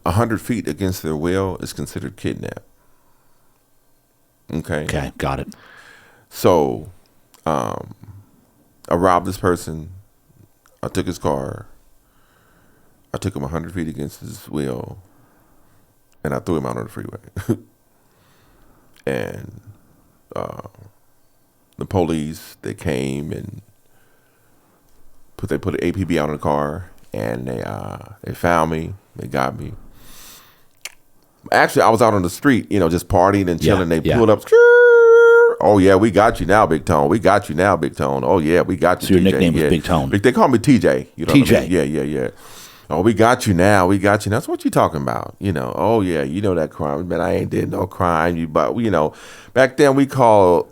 100 feet against their will, it's considered kidnap. Okay, got it. So I robbed this person. I took his car. I took him 100 feet against his will, and I threw him out on the freeway. And the police, they came and they put an APB out in the car, and they found me. They got me. Actually, I was out on the street, just partying and chilling. They pulled up. Oh yeah, we got you now, Big Tone. We got you now, Big Tone. Oh yeah, we got you. So your TJ. nickname was Big Tone. They call me TJ. TJ. What I mean? Yeah. Oh, we got you now. We got you. That's what you talking about. Oh yeah, that crime. Man, I ain't did no crime. But back then we called.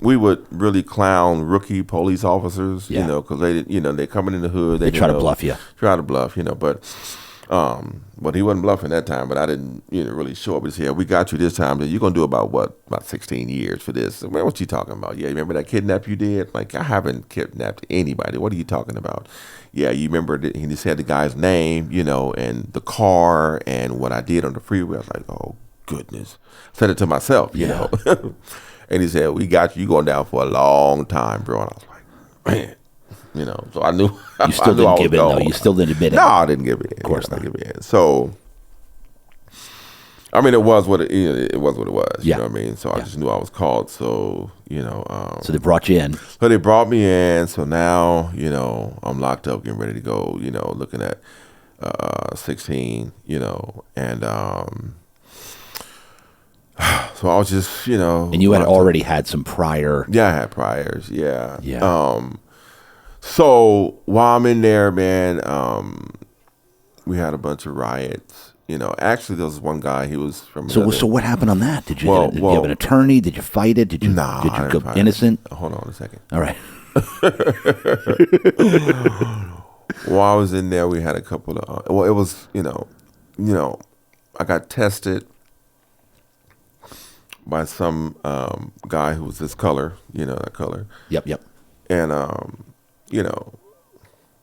We would really clown rookie police officers, because they, they coming in the hood. They try to bluff you. Try to bluff, but he wasn't bluffing that time. But I didn't, really show up and say, "Yeah, we got you this time. You're gonna do about 16 years for this." Man, what you talking about? Yeah, you remember that kidnap you did? Like, I haven't kidnapped anybody. What are you talking about? Yeah, you remember that he said the guy's name, and the car and what I did on the freeway. I was like, oh goodness. Said it to myself, know. And he said, we got you. You going down for a long time, bro. And I was like, man, so I knew. You still didn't give in, though. You still didn't admit it. No, I didn't give in. Of course not. I didn't give in. So, I mean, it was what it was. What it was. You know what I mean? So I just knew I was called. So, so they brought you in. So they brought me in. So now, I'm locked up, getting ready to go, looking at 16, and so I was just, And you had already had some prior. Yeah, I had priors. Yeah. Yeah. So while I'm in there, man, we had a bunch of riots, Actually, there was one guy. He was from. So what happened on that? Did you did you well, have an attorney? Did you fight it? Did you nah, did I you didn't go fight it. innocent? Hold on a second. All right. While I was in there, we had a couple of. It was I got tested by some guy who was this color, that color. Yep. And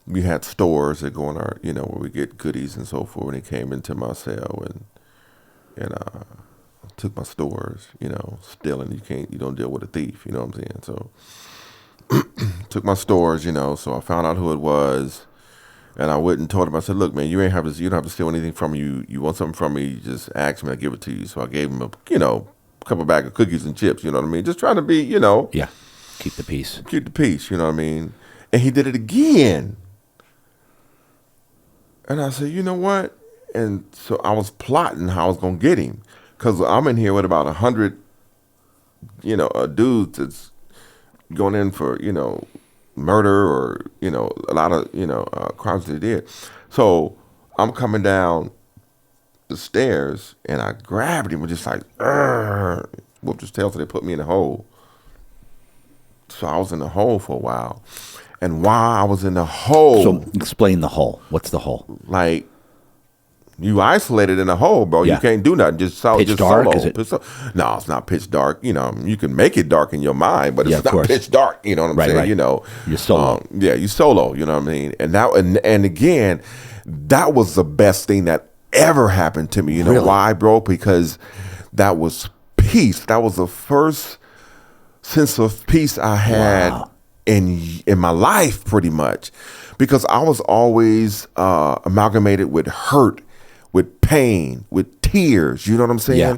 we had stores that go in our, where we get goodies and so forth. And he came into my cell and took my stores, stealing. You don't deal with a thief, you know what I'm saying? So took my stores, so I found out who it was. And I went and told him, I said, look, man, you don't have to steal anything from me. You want something from me, you just ask me, I'll give it to you. So I gave him a couple bag of cookies and chips, you know what I mean? Just trying to be, Yeah. Keep the peace. Keep the peace, you know what I mean? And he did it again. And I said, you know what? And so I was plotting how I was going to get him. Because I'm in here with about 100, dudes that's going in for, murder or, a lot of, crimes they did. So I'm coming down the stairs and I grabbed him and just like, whooped his tail, so they put me in a hole. So I was in the hole for a while. And while I was in the hole. So explain the hole. What's the hole? Like, you isolated in a hole, bro. Yeah. You can't do nothing. Just pitch dark, solo. is it? No, it's not pitch dark. You can make it dark in your mind, but it's not pitch dark. You know what I'm saying? Right. You're solo. You solo. You know what I mean? And now, and again, that was the best thing that ever happened to me. You know Really? why, bro? Because that was peace. That was the first sense of peace I had in my life, pretty much, because I was always amalgamated with hurt, with pain, with tears. You know what I'm saying? Yeah.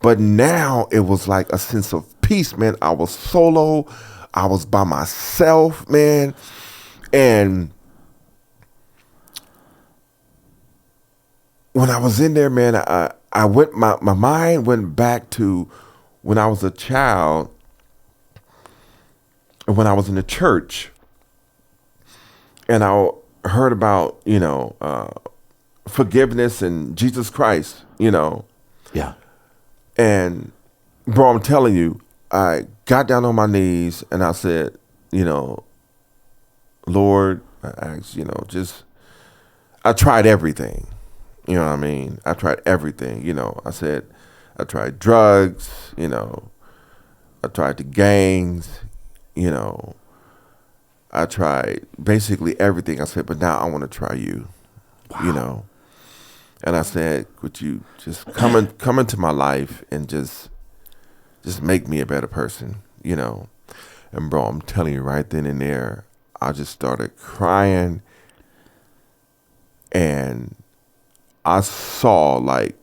But now it was like a sense of peace, man. I was solo. I was by myself, man. And when I was in there, man, my mind went back to when I was a child and when I was in the church and I heard about, forgiveness and Jesus Christ, Yeah. And bro, I'm telling you, I got down on my knees and I said, Lord, I asked, I tried everything. You know what I mean? I tried everything. I said, I tried drugs, I tried the gangs, I tried basically everything. I said, but now I want to try you, And I said, could you just come into my life and just make me a better person, And bro, I'm telling you, right then and there, I just started crying, and I saw like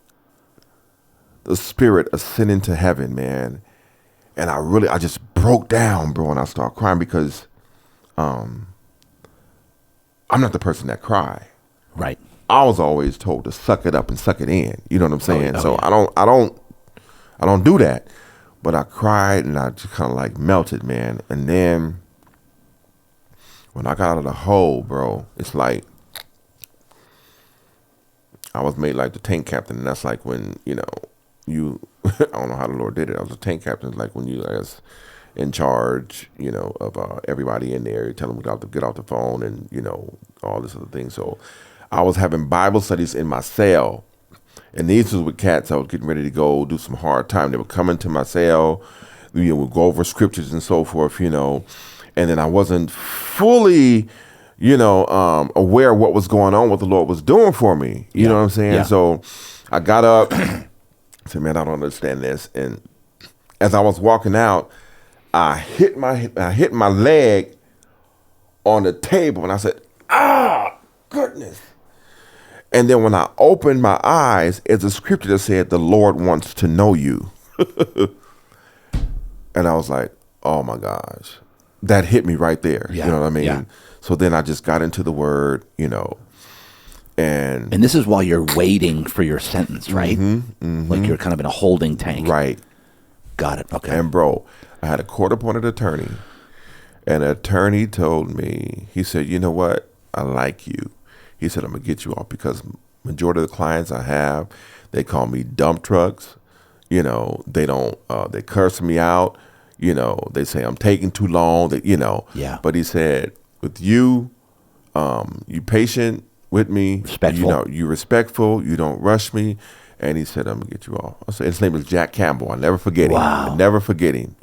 the spirit ascending to heaven, man. And I just broke down, bro, and I started crying because I'm not the person that cry. Right. I was always told to suck it up and suck it in. You know what I'm saying? So yeah. I don't do that. But I cried and I just kind of like melted, man. And then when I got out of the hole, bro, it's like I was made like the tank captain, and that's like when, you I don't know how the Lord did it. I was a tank captain, like when you guys in charge, of everybody in there. You tell them to get off the phone and, all this other thing. So I was having Bible studies in my cell, and these was with cats. I was getting ready to go do some hard time. They would come into my cell, we'd go over scriptures and so forth, and then I wasn't fully, aware of what was going on, what the Lord was doing for me. You know what I'm saying? Yeah. So I got up, said, man, I don't understand this. And as I was walking out, I hit my leg on the table, and I said, goodness. And then when I opened my eyes, it's a scripture that said, the Lord wants to know you. And I was like, oh my gosh, that hit me right there. Yeah. You know what I mean? Yeah. So then I just got into the word, and this is while you're waiting for your sentence, right? Like you're kind of in a holding tank. right. Got it. Okay. And bro, I had a court-appointed attorney, and the attorney told me, he said, you know what? I like you. He said, I'm going to get you off because Majority of the clients I have, they call me dump trucks. They don't, they curse me out. They say I'm taking too long. Yeah. But he said, with you, you patient with me. Respectful. You respectful. You don't rush me. And he said, I'm going to get you off. I said, his name is Jack Campbell. I'll never forget him. Wow. I'll never forget him,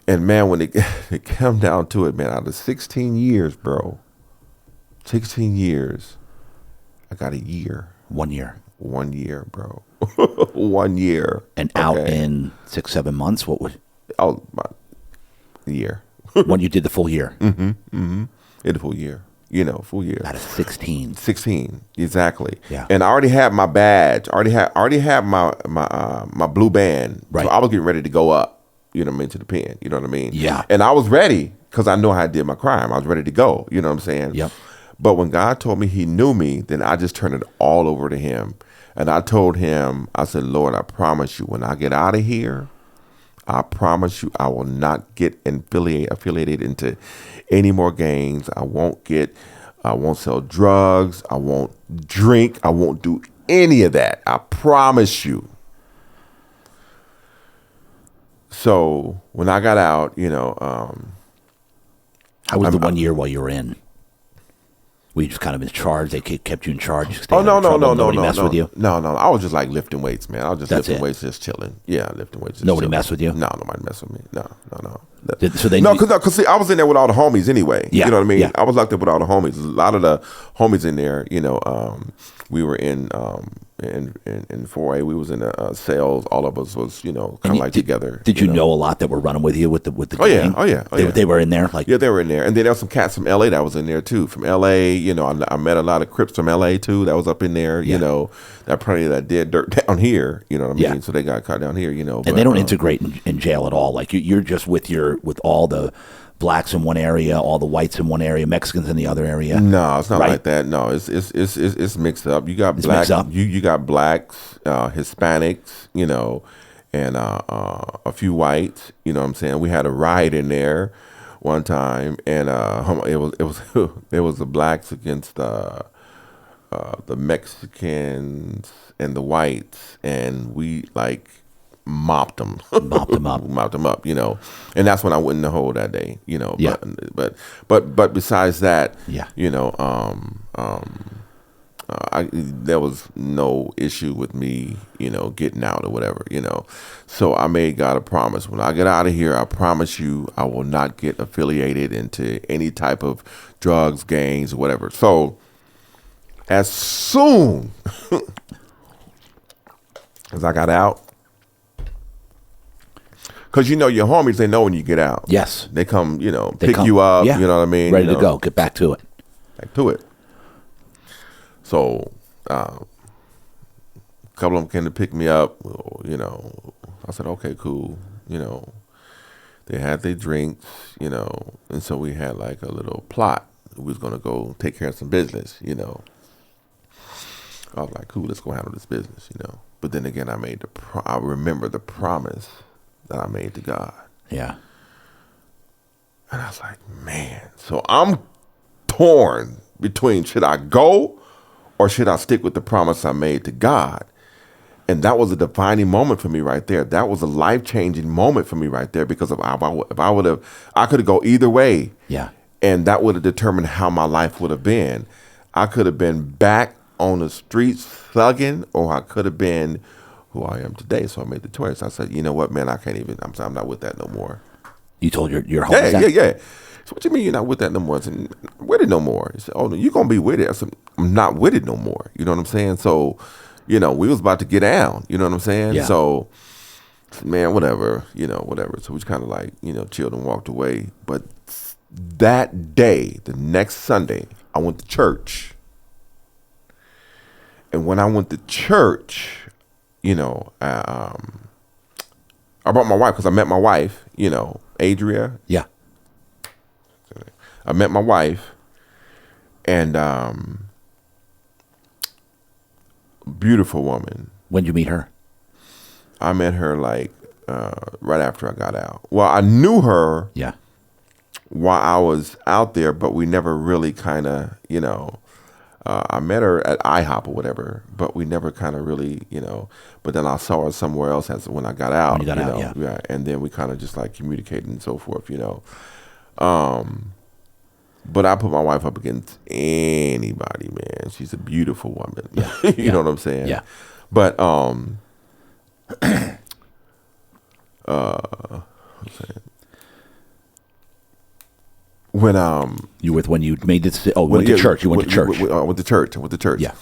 And, man, when it came down to it, man, out of 16 years, bro, 16 years, I got a year. 1 year. 1 year, bro. 1 year. And out in 6-7 months, what would? Oh, about a year. When you did the full year? In the full year. Full year. Out of 16. 16, exactly. Yeah. And I already had my badge. Already had my blue band. Right. So I was getting ready to go up, to the pen. You know what I mean? Yeah. And I was ready because I know how I did my crime. I was ready to go. You know what I'm saying? Yep. But when God told me he knew me, then I just turned it all over to him. And I told him, I said, Lord, I promise you, when I get out of here, I promise you I will not get affiliated into any more gangs. I won't sell drugs. I won't drink. I won't do any of that. I promise you. So when I got out, how was the 1 year while you were in? Were you just kind of in charge? They kept you in charge? No. Nobody messed with you? No. I was just like lifting weights, man. I was just That's lifting it. weights, just chilling. Yeah, lifting weights. Just Nobody chilling. messed with you? No, nobody messed with me. No. So they Because see, I was in there with all the homies anyway. Yeah, You know what I mean? yeah. I was locked up with all the homies. A lot of the homies in there, we were in 4A. We was in sales. All of us was, kind of like together. Did you know a lot that were running with you with the gang? Oh yeah. They were in there? Yeah, they were in there. And then there was some cats from LA that was in there too. From LA, I met a lot of Crips from LA too that was up in there, that probably that did dirt down here, you know what I mean? Yeah. So they got caught down here, And they don't integrate in jail at all. Like you're just with all the blacks in one area, all the whites in one area, Mexicans in the other area. No, it's not right? like that. No, it's mixed up. You got Mixed up? You got blacks, Hispanics, and a few whites. You know what I'm saying? We had a riot in there one time, and it was the blacks against the Mexicans and the whites, and we like mopped them up, and that's when I went in the hole that day, Yeah. but besides that, Yeah. there was no issue with me, getting out or whatever, so I made God a promise. When I get out of here, I promise you I will not get affiliated into any type of drugs, gangs, or whatever. So as soon as I got out, because your homies, they know when you get out. Yes. They come, pick you up, yeah. you know what I mean? Ready to go. Get back to it. Back to it. So, a couple of them came to pick me up, I said, okay, cool, They had their drinks, and so we had like a little plot. We was going to go take care of some business, I was like, cool, let's go handle this business, But then again, I remember the promise that I made to God. Yeah. And I was like, man. So I'm torn between, should I go or should I stick with the promise I made to God? And that was a defining moment for me right there. That was a life-changing moment for me right there, because if I would have, I could have go either way. Yeah. And that would have determined how my life would have been. I could have been back on the streets thugging, or I could have been who I am today. So I made the choice. I said, you know what, man, I can't even, I'm not with that no more. You told your homies that? Yeah. So what you mean you're not with that no more? I said, I'm with it no more. He said, oh, no, you're going to be with it. I said, I'm not with it no more. You know what I'm saying? So, we was about to get down. You know what I'm saying? Yeah. So, man, whatever. So we just kind of like, chilled and walked away. But that day, the next Sunday, I went to church. And when I went to church, I brought my wife, because I met my wife, Adria. Yeah. I met my wife, and beautiful woman. When did you meet her? I met her like right after I got out. Well, I knew her while I was out there, but we never really kind of, I met her at IHOP or whatever, but we never kind of really, but then I saw her somewhere else when I got out. When you got out, yeah. And then we kind of just like communicated and so forth, But I put my wife up against anybody, man. She's a beautiful woman. Yeah. You know what I'm saying? Yeah. But when when you made this, went to church. You went to church. I went to church. Yeah.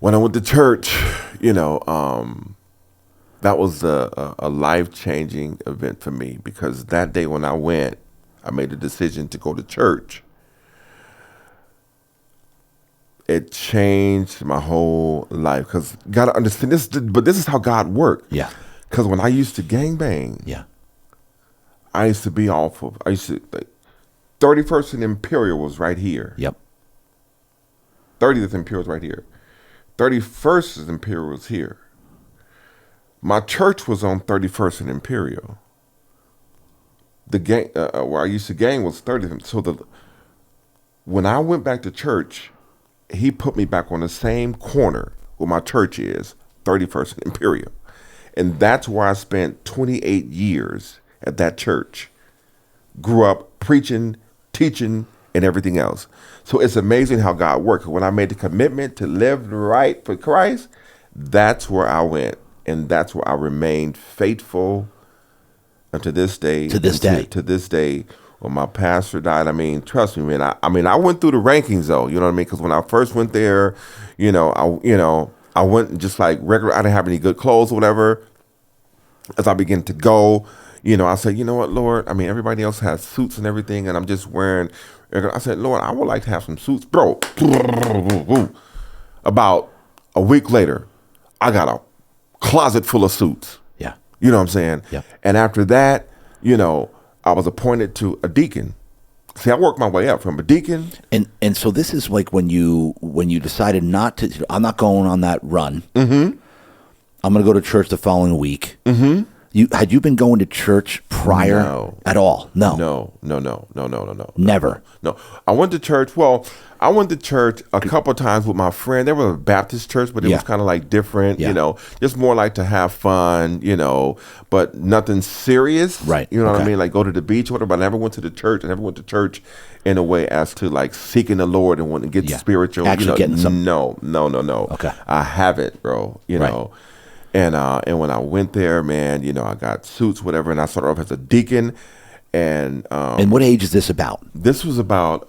When I went to church, that was a life-changing event for me, because that day when I went, I made a decision to go to church. It changed my whole life, because gotta understand this. But this is how God worked. Yeah. Because when I used to gangbang, Yeah. I used to be off of. I used to 31st and Imperial was right here. Yep. 30th Imperial was right here. 31st Imperial was here. My church was on 31st and Imperial. The gang where I used to gang was 30th. So when I went back to church, he put me back on the same corner where my church is, 31st and Imperial. And that's where I spent 28 years at that church. Grew up preaching, teaching, and everything else. So it's amazing how God works. When I made the commitment to live right for Christ, that's where I went. And that's where I remained faithful to this day. To this day. To this day. When my pastor died, trust me, man. I went through the rankings though. You know what I mean? Because when I first went there, I went just like regular. I didn't have any good clothes or whatever. As I began to go, I said, you know what, Lord? Everybody else has suits and everything, and I'm just wearing. I said, Lord, I would like to have some suits, bro. About a week later, I got a closet full of suits. Yeah. You know what I'm saying? Yeah. And after that, I was appointed to a deacon. See, I worked my way up from a deacon. And so this is like when you decided not to. I'm not going on that run. Mm-hmm. I'm going to go to church the following week. Mm-hmm. Had you been going to church prior at all? No. No. Never. No. I went to church. Well, I went to church a couple times with my friend. They were a Baptist church, but it was kind of like different, just more like to have fun, but nothing serious. Right. You know what I mean? Like go to the beach or whatever. But I never went to the church. I never went to church in a way as to like seeking the Lord and wanting to get spiritual. Actually getting some. No. Okay. I haven't, bro. You know. And when I went there, man, I got suits, whatever, and I started off as a deacon. And what age is this about? This was about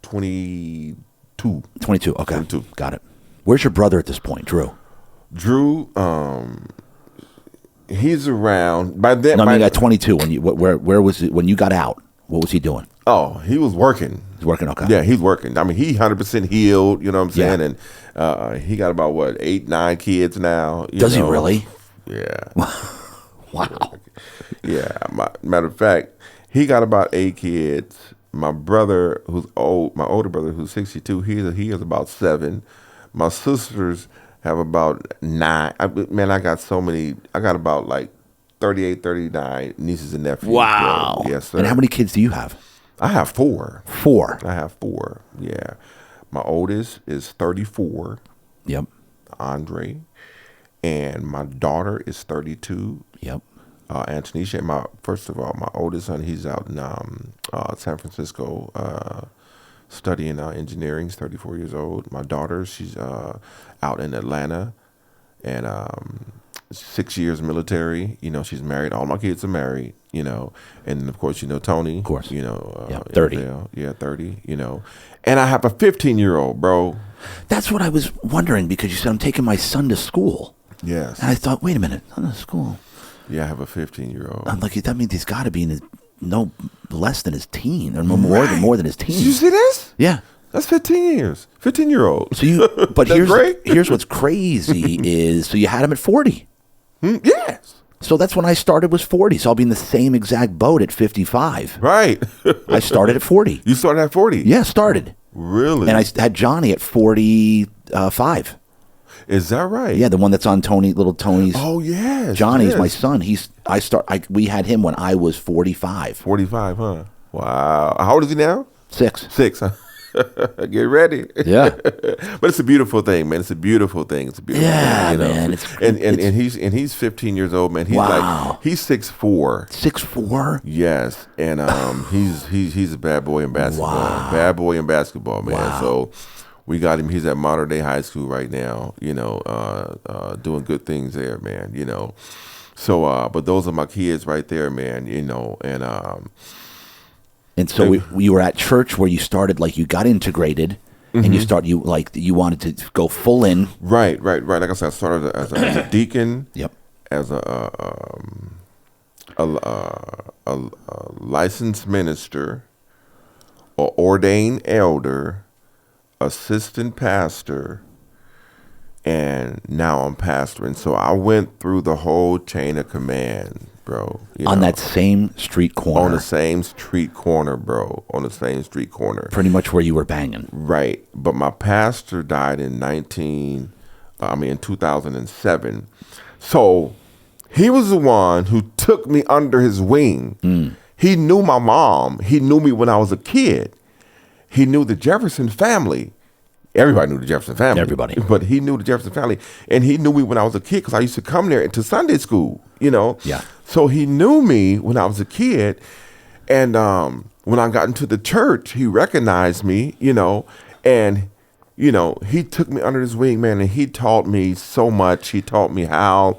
22. 22. Okay. 22. Got it. Where's your brother at this point, Drew? Drew, he's around by then. No, at 22. When you where was it when you got out? What was he doing? Oh, he was working. He's working. Okay. Yeah, he's working. He 100% healed. You know what I'm saying? And he got about 8, 9 kids now. Does he really? Yeah. Wow. Yeah. Matter of fact, he got about 8 kids. My brother, who's old, my older brother, who's 62, he has about 7. My sisters have about 9. I got so many. I got about 38, 39 nieces and nephews. Wow. Bro. Yes, sir. And how many kids do you have? I have 4. 4. I have 4. Yeah. My oldest is 34. Yep. Andre. And my daughter is 32. Yep. Antonisha. First of all, my oldest son, he's out in San Francisco studying engineering. He's 34 years old. My daughter, she's out in Atlanta, and 6 years military. She's married. All my kids are married. And of course, Tony. Of course. 30. Yeah, 30. And I have a 15-year-old, bro. That's what I was wondering, because you said I'm taking my son to school. Yes. And I thought, wait a minute, son to school. Yeah, I have a 15-year-old. I'm like, that means he's got to be in no less than his teen, or more than his teen. Did you see this? Yeah. That's 15 years. 15-year-old. So but great. here's what's crazy is, so you had him at 40. Yes. So that's when I started, was 40. So I'll be in the same exact boat at 55. Right. I started at 40. You started at 40? Yeah, started. Really? And I had Johnny at 45. Is that right? Yeah, the one that's on little Tony's. Oh, yes. Johnny's yes. my son. We had him when I was 45. 45, huh? Wow. How old is he now? 6. 6, huh? Get ready. Yeah. But it's a beautiful thing, man. It's a beautiful thing. It's a beautiful Yeah, thing, you know. man. And he's 15 years old, man. He's Wow. he's 6'4". 6'4"? Yes, and he's a bad boy in basketball. Wow. Bad boy in basketball, man. Wow. So we got him. He's at Modern Day High School right now. You know, doing good things there, man. You know, so but those are my kids right there, man. You know, And so you were at church where you started, like you got integrated, and you wanted to go full in. Right. Like I said, I started as a deacon. Yep. As a licensed minister, or ordained elder, assistant pastor, and now I'm pastoring. So I went through the whole chain of command, bro. On that same street corner. On the same street corner, bro. On the same street corner. Pretty much where you were banging. Right. But my pastor died in 2007. So he was the one who took me under his wing. He knew my mom. He knew me when I was a kid. He knew the Jefferson family. Everybody knew the Jefferson family. Everybody. But he knew the Jefferson family. And he knew me when I was a kid because I used to come there to Sunday school, you know. Yeah. So he knew me when I was a kid. And when I got into the church, he recognized me, you know. And, you know, he took me under his wing, man. And he taught me so much. He taught me how,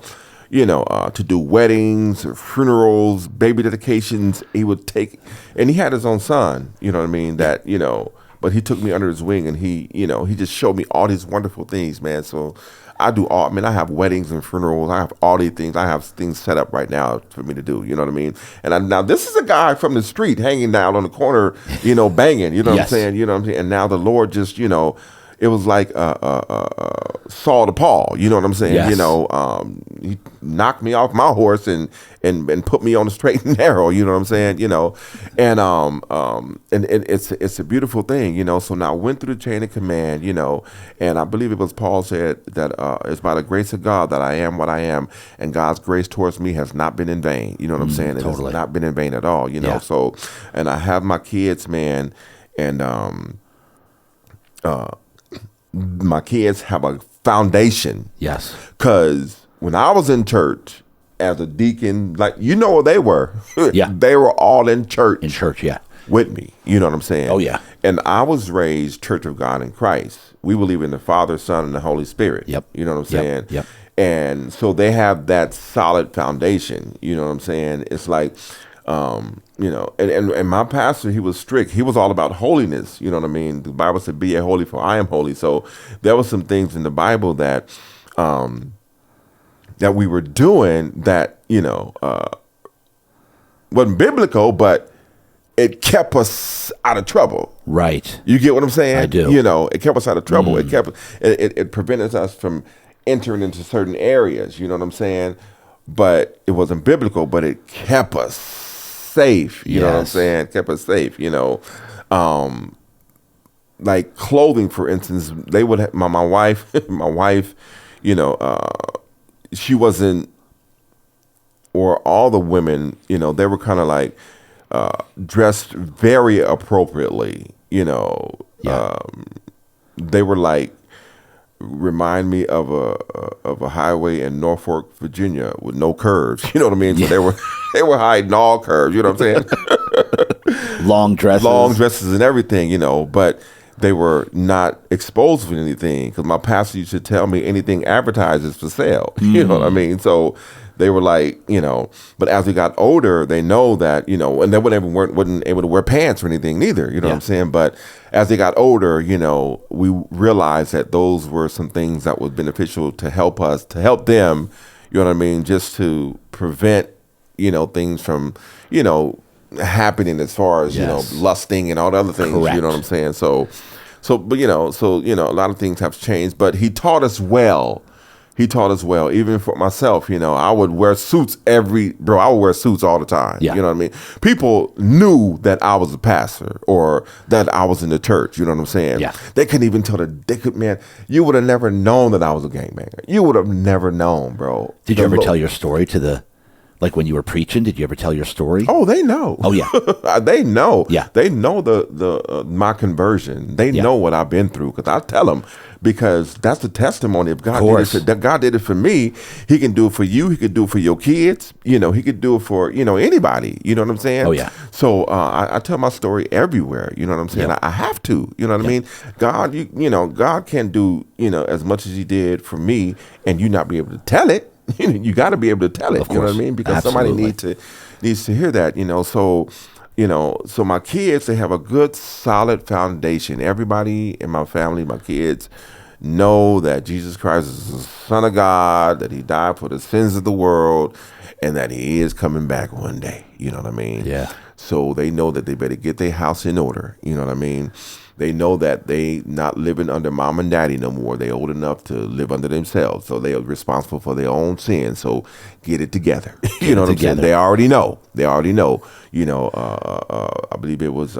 you know, to do weddings or funerals, baby dedications. He would take, and he had his own son, you know what I mean, that, you know, but he took me under his wing and he, you know, he just showed me all these wonderful things, man. So I do all, I mean, I have weddings and funerals. I have all these things. I have things set up right now for me to do, you know what I mean? And now this is a guy from the street hanging down on the corner, you know, banging, you know what I'm saying? You know what I'm saying? And now the Lord just, you know, it was like Saul to Paul, you know what I'm saying? Yes. You know, he knocked me off my horse and put me on the straight and narrow, you know what I'm saying? You know, and it's a beautiful thing, you know. So now I went through the chain of command, you know, and I believe it was Paul said that it's by the grace of God that I am what I am, and God's grace towards me has not been in vain. You know what I'm saying? It Totally. has not been in vain at all, you know. Yeah. So, and I have my kids, man, and my kids have a foundation. Yes. Because when I was in church as a deacon, like, you know where they were. Yeah. They were all in church. In church, yeah. With me. You know what I'm saying? Oh, yeah. And I was raised Church of God in Christ. We believe in the Father, Son, and the Holy Spirit. Yep. You know what I'm saying? Yep. And so they have that solid foundation. You know what I'm saying? It's like, you know, and my pastor, he was strict. He was all about holiness. You know what I mean? The Bible said, "Be ye holy, for I am holy." So there were some things in the Bible that that we were doing that, you know, wasn't biblical, but it kept us out of trouble. Right. You get what I'm saying? I do. You know, it kept us out of trouble. It prevented us from entering into certain areas. You know what I'm saying? But it wasn't biblical, but it kept us safe. You know what I'm saying? Kept us safe, you know. Like clothing, for instance, they would have, my wife, you know, she wasn't, or all the women, you know, they were kind of like dressed very appropriately, you know. They were like, remind me of a highway in Norfolk, Virginia, with no curves. You know what I mean? So they were hiding all curves. You know what I'm saying? Long dresses and everything. You know, but they were not exposed for anything, because my pastor used to tell me anything advertised is for sale. You know what I mean? So they were like, you know, but as we got older, they know that, you know, and they wasn't able to wear pants or anything neither, you know what I'm saying? But as they got older, you know, we realized that those were some things that was beneficial to help us, to help them, you know what I mean, just to prevent, you know, things from, you know, happening as far as, you know, lusting and all the other things, you know what I'm saying? But, you know, a lot of things have changed, but he taught us well. He taught us well. Even for myself, you know, I would wear suits I would wear suits all the time. Yeah. You know what I mean? People knew that I was a pastor or that I was in the church. You know what I'm saying? Yeah. They couldn't even tell man, you would have never known that I was a gangbanger. You would have never known, bro. Did you ever tell your story to the Like when you were preaching, did you ever tell your story? Oh, they know. Oh, yeah. They know. Yeah. They know the my conversion. They know what I've been through because I tell them, because that's the testimony. If God did it for, that God did it for me, He can do it for you. He could do it for your kids. You know, He could do it for anybody. You know what I'm saying? Oh, yeah. So I tell my story everywhere. You know what I'm saying? Yep. I have to. You know what I mean? God, God can do as much as He did for me, and you not be able to tell it. You got to be able to tell it. Of You know course. what I mean? Because Absolutely. somebody needs to hear that. So my kids, they have a good, solid foundation. Everybody in my family, my kids, know that Jesus Christ is the Son of God, that He died for the sins of the world, and that He is coming back one day. You know what I mean? Yeah. So they know that they better get their house in order. You know what I mean? They know that they not living under mom and daddy no more. They old enough to live under themselves. So they are responsible for their own sins. So get it together. You know what I'm saying? They already know. I believe it was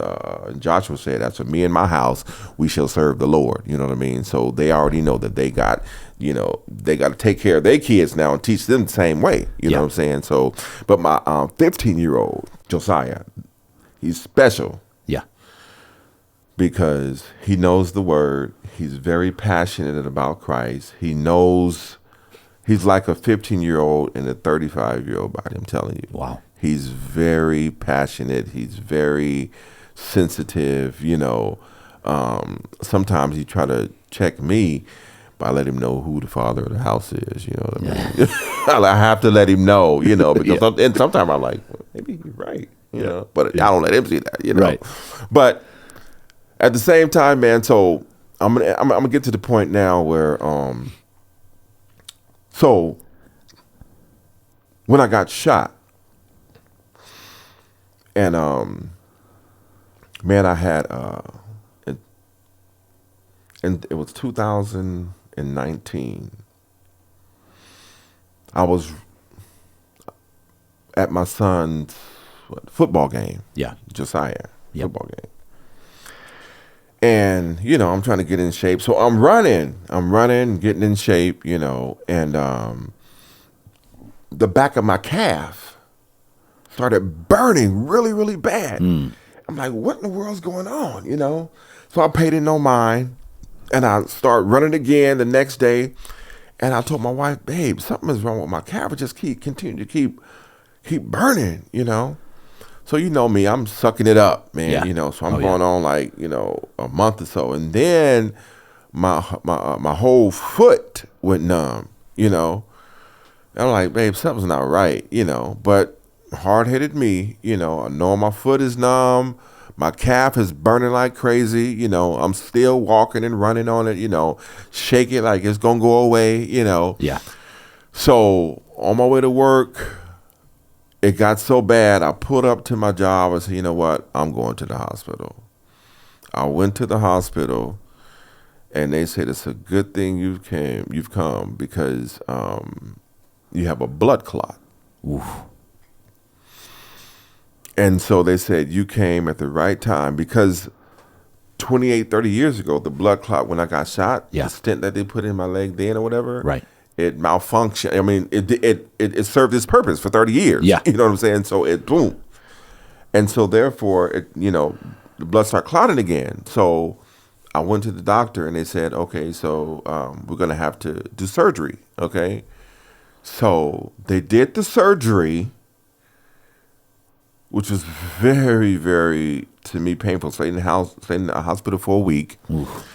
Joshua said, "As for me and my house, we shall serve the Lord." You know what I mean? So they already know that they got to take care of their kids now and teach them the same way. You know what I'm saying? So, but my 15-year-old Josiah, he's special. Yeah. Because he knows the word. He's very passionate about Christ. He knows he's like a 15-year-old in a 35-year-old body, I'm telling you. Wow. He's very passionate. He's very sensitive. Sometimes he try to check me by letting him know who the father of the house is. You know what I mean? I have to let him know, because and sometimes I'm like, well, maybe he's right, but I don't let him see that, Right. But at the same time, man, so I'm gonna get to the point now where so when I got shot, and man, I had and it was 2019. I was at my son's football game. Yeah. Josiah football game. And, I'm trying to get in shape. So I'm running, getting in shape, and the back of my calf started burning really, really bad. I'm like, what in the world's going on, So I paid it no mind, and I start running again the next day. And I told my wife, babe, something is wrong with my calf. It just continue to keep burning, So you know me, I'm sucking it up, man. Yeah. So I'm going on like a month or so, and then my whole foot went numb. And I'm like, babe, something's not right. But hard-headed me, I know my foot is numb, my calf is burning like crazy. I'm still walking and running on it. Shake it like it's gonna go away. Yeah. So on my way to work, it got so bad, I pulled up to my job and said, you know what, I'm going to the hospital. I went to the hospital, and they said, it's a good thing you've come because you have a blood clot. Oof. And so they said, you came at the right time because 28, 30 years ago, the blood clot, when I got shot, the stent that they put in my leg then or whatever, Right. it malfunctioned. I mean, it served its purpose for 30 years. Yeah. You know what I'm saying? So it boom. And so therefore, the blood started clotting again. So I went to the doctor and they said, okay, so we're going to have to do surgery. Okay. So they did the surgery, which was very, very, to me, painful. Stayed in the hospital for a week. Oof.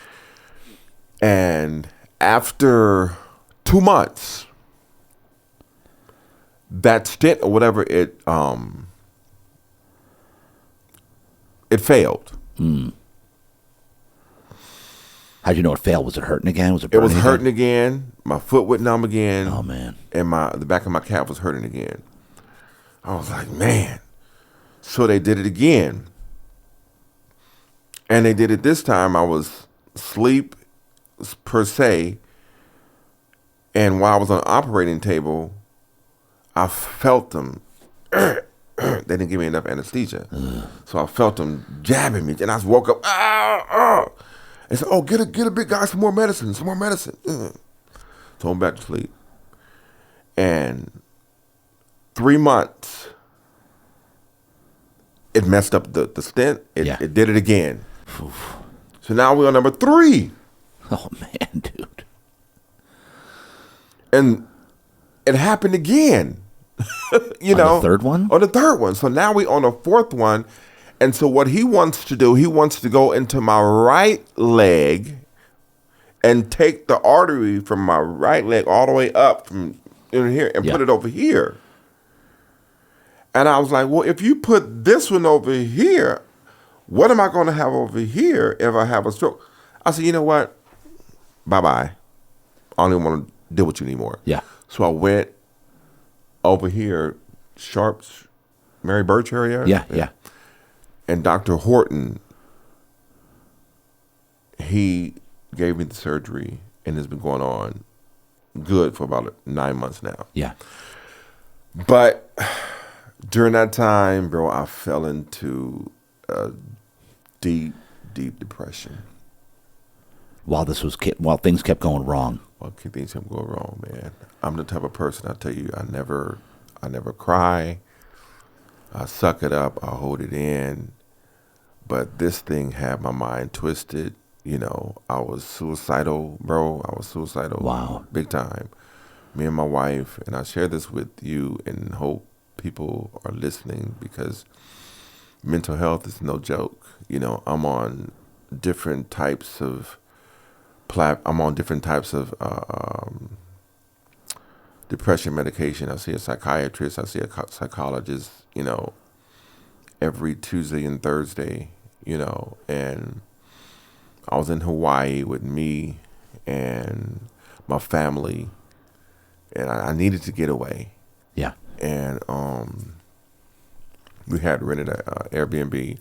And after 2 months, that stent or whatever, it failed. How'd you know it failed? Was it hurting again? Was it It burning was again? hurting again. My foot went numb again. Oh, man. And the back of my calf was hurting again. I was like, man. So they did it again. And they did it this time. I was asleep, per se. And while I was on the operating table, I felt them. They didn't give me enough anesthesia. So I felt them jabbing me. And I woke up. And said, oh, get a big guy some more medicine. So I'm back to sleep. And 3 months, it messed up the stent. It did it again. Oof. So now we're on number 3. Oh, man, dude. And it happened again. On the third one? On the third one. So now we're on the 4th one. And so what he wants to do, he wants to go into my right leg and take the artery from my right leg all the way up from in here and put it over here. And I was like, well, if you put this one over here, what am I going to have over here if I have a stroke? I said, you know what? Bye-bye. I don't even want to deal with you anymore. Yeah. So I went over here, Sharps, Mary Birch area. Yeah. And Dr. Horton, he gave me the surgery, and it's been going on good for about 9 months now. Yeah. But during that time, bro, I fell into a deep, deep depression. While things kept going wrong. Well, things kept going wrong, man. I'm the type of person, I tell you, I never cry. I suck it up. I hold it in. But this thing had my mind twisted. You know, I was suicidal, bro. I was suicidal. Wow. Big time. Me and my wife, and I share this with you and hope people are listening because mental health is no joke. You know, I'm on different types of depression medication. I see a psychiatrist. I see a psychologist, you know, every Tuesday and Thursday, you know. And I was in Hawaii with me and my family, and I needed to get away. Yeah. And we had rented an Airbnb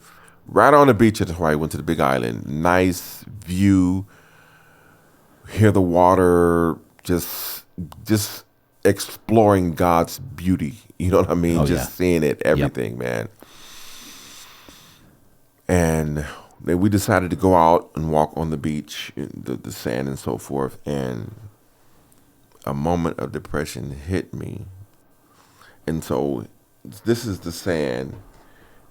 right on the beach at Hawaii. Went to the Big Island. Nice view. Hear the water. Just exploring God's beauty. You know what I mean? Seeing it, everything, man. And then we decided to go out and walk on the beach, the sand and so forth. And a moment of depression hit me. And so this is the sand.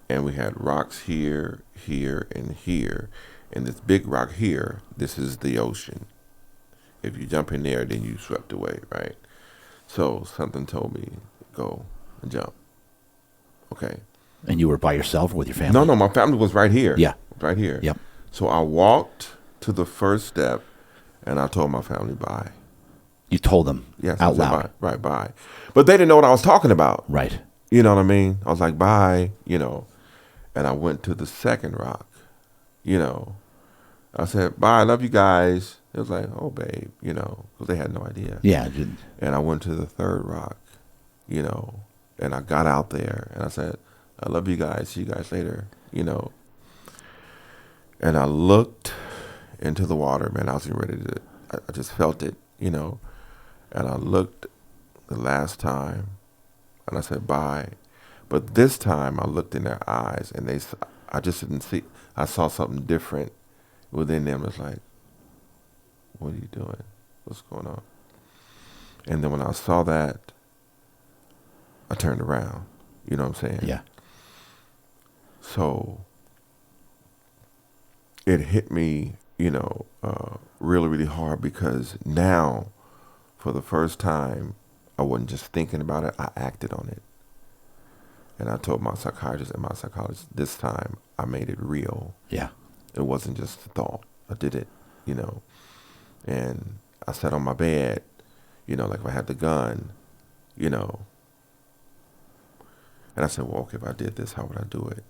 And we had rocks here, here, and here. And this big rock here, this is the ocean. If you jump in there, then you swept away, right? So something told me, go and jump. Okay. And you were by yourself or with your family? No, my family was right here. Yeah. Right here. Yep. So I walked to the first step, and I told my family bye. You told them out loud? Bye. Right, bye. But they didn't know what I was talking about. Right. You know what I mean? I was like, bye, you know. And I went to the second rock, you know. I said, bye, I love you guys. It was like, oh, babe, you know, because they had no idea. Yeah. And I went to the third rock, you know, and I got out there and I said, I love you guys. See you guys later, you know. And I looked into the water, man. I was ready to, I just felt it, you know. And I looked the last time and I said, bye. But this time I looked in their eyes and I just didn't see, I saw something different within them. It's like, what are you doing? What's going on? And then when I saw that, I turned around. You know what I'm saying? Yeah. So it hit me, you know, really, really hard because now, for the first time, I wasn't just thinking about it, I acted on it. And I told my psychiatrist and my psychologist, this time I made it real. Yeah. It wasn't just a thought. I did it, you know. And I sat on my bed, you know, like if I had the gun, you know. And I said, well, okay, if I did this, how would I do it?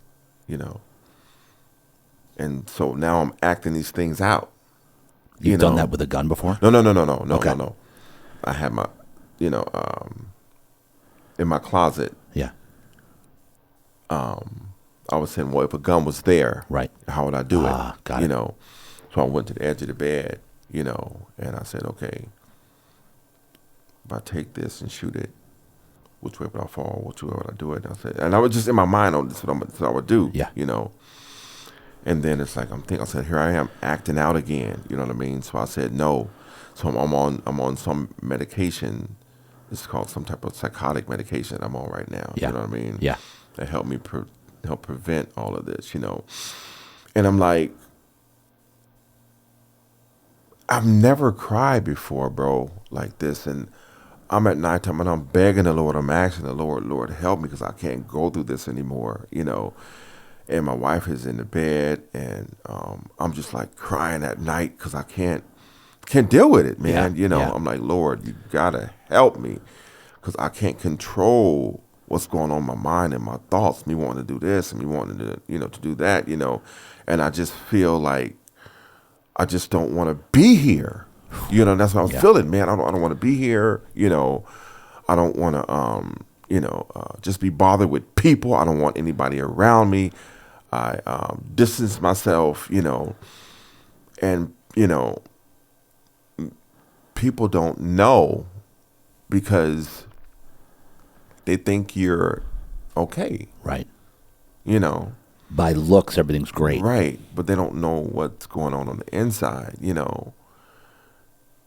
You know. And so now I'm acting these things out. You've done that with a gun before? No. Okay. No. I had my, you know, in my closet. Yeah. I was saying, well, if a gun was there, right, how would I do it? Got you it. know. So I went to the edge of the bed, you know, and I said, okay, if I take this and shoot it, which way would I fall? Which way would I do it? And I said, and I was just in my mind on this, what I would do, yeah, you know. And then it's like I said, here I am acting out again, you know what I mean? So I said no. So I'm on some medication it's called some type of psychotic medication that I'm on right now. Yeah. You know what I mean? Yeah. That help me help prevent all of this, you know. And I'm like, I've never cried before, bro, like this. And I'm at nighttime and I'm begging the Lord, I'm asking the Lord, help me because I can't go through this anymore, you know. And my wife is in the bed and I'm just like crying at night because I can't deal with it, man. You know, I'm like, Lord, you gotta help me because I can't control what's going on in my mind and my thoughts, me wanting to do this and me wanting to, you know, to do that, you know. And I just feel like I just don't want to be here. You know, that's what I'm feeling, man. I don't want to be here. You know, I don't want to, just be bothered with people. I don't want anybody around me. I distance myself, you know, and, you know, people don't know because they think you're okay. Right. You know. By looks, everything's great. Right. But they don't know what's going on the inside, you know.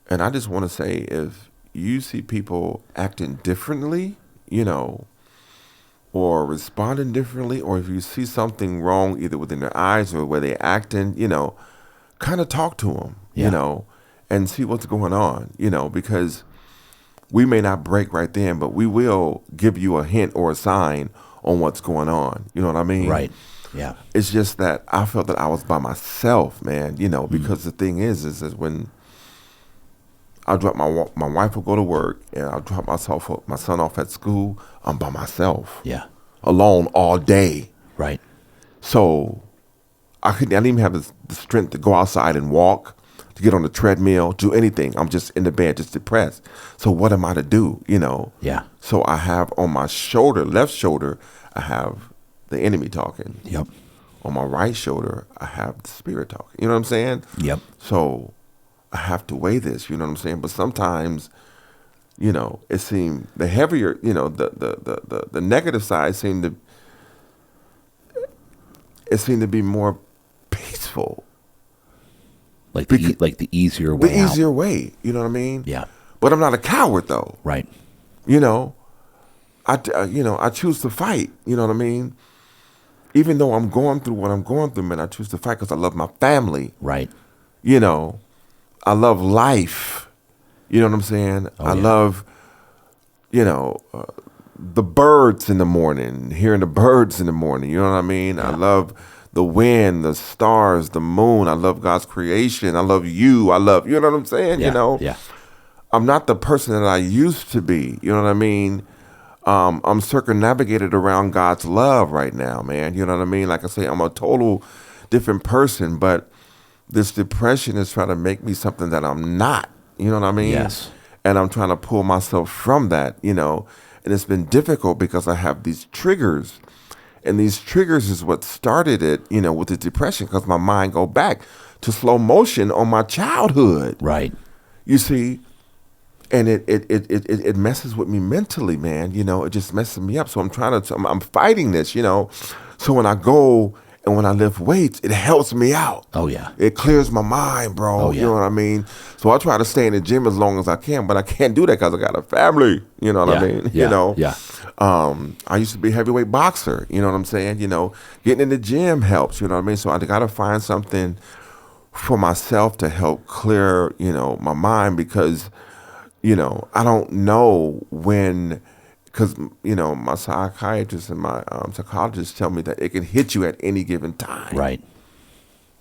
And I just want to say, if you see people acting differently, you know, or responding differently, or if you see something wrong either within their eyes or where they're acting, you know, kind of talk to them, you know, and see what's going on, you know, because we may not break right then, but we will give you a hint or a sign on what's going on. You know what I mean? Right. Yeah. It's just that I felt that I was by myself, man, you know, because the thing is that when I drop my wife will go to work and I'll drop my son off at school, I'm by myself. Yeah. Alone all day. Right. So I didn't even have the strength to go outside and walk, to get on the treadmill, do anything. I'm just in the bed, just depressed. So what am I to do, you know? Yeah. So I have on my shoulder, left shoulder, I have the enemy talking. Yep. On my right shoulder, I have the spirit talking. You know what I'm saying? Yep. So I have to weigh this, you know what I'm saying? But sometimes, you know, it seemed the heavier, you know, the negative side seemed to be more peaceful. Like the easier way The easier way, you know what I mean? Yeah. But I'm not a coward though. Right. You know, I choose to fight, you know what I mean? Even though I'm going through what I'm going through, man, I choose to fight because I love my family. Right. You know, I love life. You know what I'm saying? I love, you know, the birds in the morning, hearing the birds in the morning. You know what I mean? Yeah. I love the wind, the stars, the moon. I love God's creation. I love you. I love, you know what I'm saying? Yeah. You know? Yeah. I'm not the person that I used to be. You know what I mean? I'm circumnavigated around God's love right now, man. You know what I mean? Like I say, I'm a total different person, but this depression is trying to make me something that I'm not. You know what I mean? Yes. And I'm trying to pull myself from that, you know. And it's been difficult because I have these triggers. And these triggers is what started it, you know, with the depression, because my mind go back to slow motion on my childhood. Right. You see? And it messes with me mentally, man. You know, it just messes me up. So I'm fighting this, you know. So when I go and when I lift weights, it helps me out. Oh, yeah. It clears my mind, bro. Oh, yeah. You know what I mean? So I try to stay in the gym as long as I can, but I can't do that because I got a family. You know what I mean? Yeah. You know? Yeah. I used to be a heavyweight boxer. You know what I'm saying? You know, getting in the gym helps. You know what I mean? So I got to find something for myself to help clear, you know, my mind because, you know, I don't know when, because, you know, my psychiatrist and my psychologist tell me that it can hit you at any given time. Right.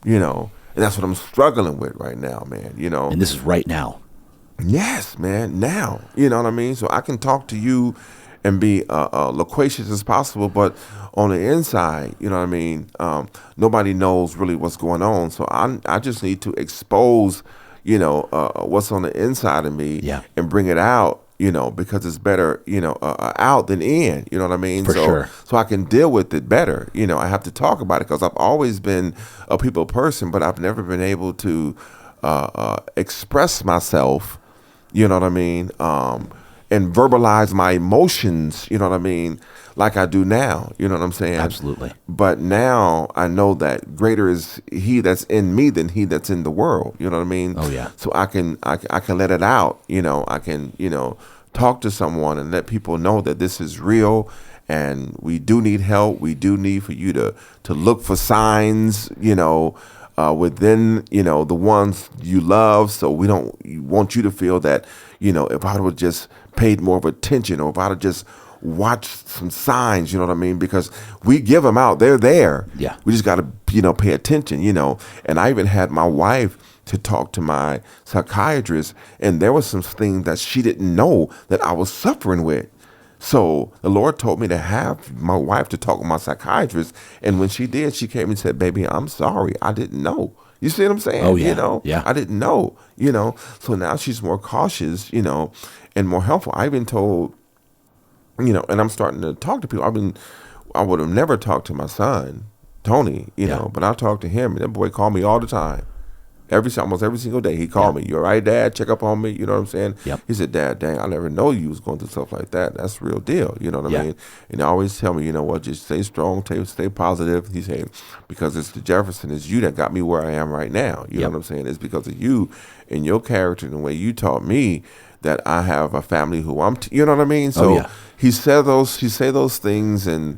You know, and that's what I'm struggling with right now, man, you know. And this is right now. Yes, man, now. You know what I mean? So I can talk to you and be loquacious as possible, but on the inside, you know what I mean, nobody knows really what's going on. So I just need to expose, you know, what's on the inside of me and bring it out, you know, because it's better, you know, out than in, you know what I mean? For sure. So I can deal with it better. You know, I have to talk about it because I've always been a people person, but I've never been able to express myself, you know what I mean, and verbalize my emotions, you know what I mean, like I do now, you know what I'm saying? Absolutely. But now I know that greater is he that's in me than he that's in the world, you know what I mean? Oh, yeah. So I can let it out, you know, I can, you know, talk to someone and let people know that this is real and we do need help. We do need for you to look for signs, within, the ones you love. So we want you to feel that, if I would just paid more of attention, or if I'd have just watched some signs, you know what I mean? Because we give them out. They're there. Yeah. We just got to, pay attention, And I even had my wife to talk to my psychiatrist, and there was some things that she didn't know that I was suffering with. So the Lord told me to have my wife to talk with my psychiatrist, and when she did, she came and said, "Baby, I'm sorry, I didn't know." You see what I'm saying? Oh, yeah. Yeah. I didn't know, So now she's more cautious, and more helpful. I've been told, and I'm starting to talk to people. I would have never talked to my son, Tony, but I talked to him, and that boy called me all the time. Almost every single day, he called me. "You all right, Dad? Check up on me." You know what I'm saying? Yep. He said, "Dad, dang, I never know you was going through stuff like that. That's the real deal." You know what I mean? And he always tell me, just stay strong, stay positive. He said, because it's the Jefferson, it's you that got me where I am right now. You know what I'm saying? It's because of you and your character and the way you taught me that I have a family who you know what I mean? So he say those things, and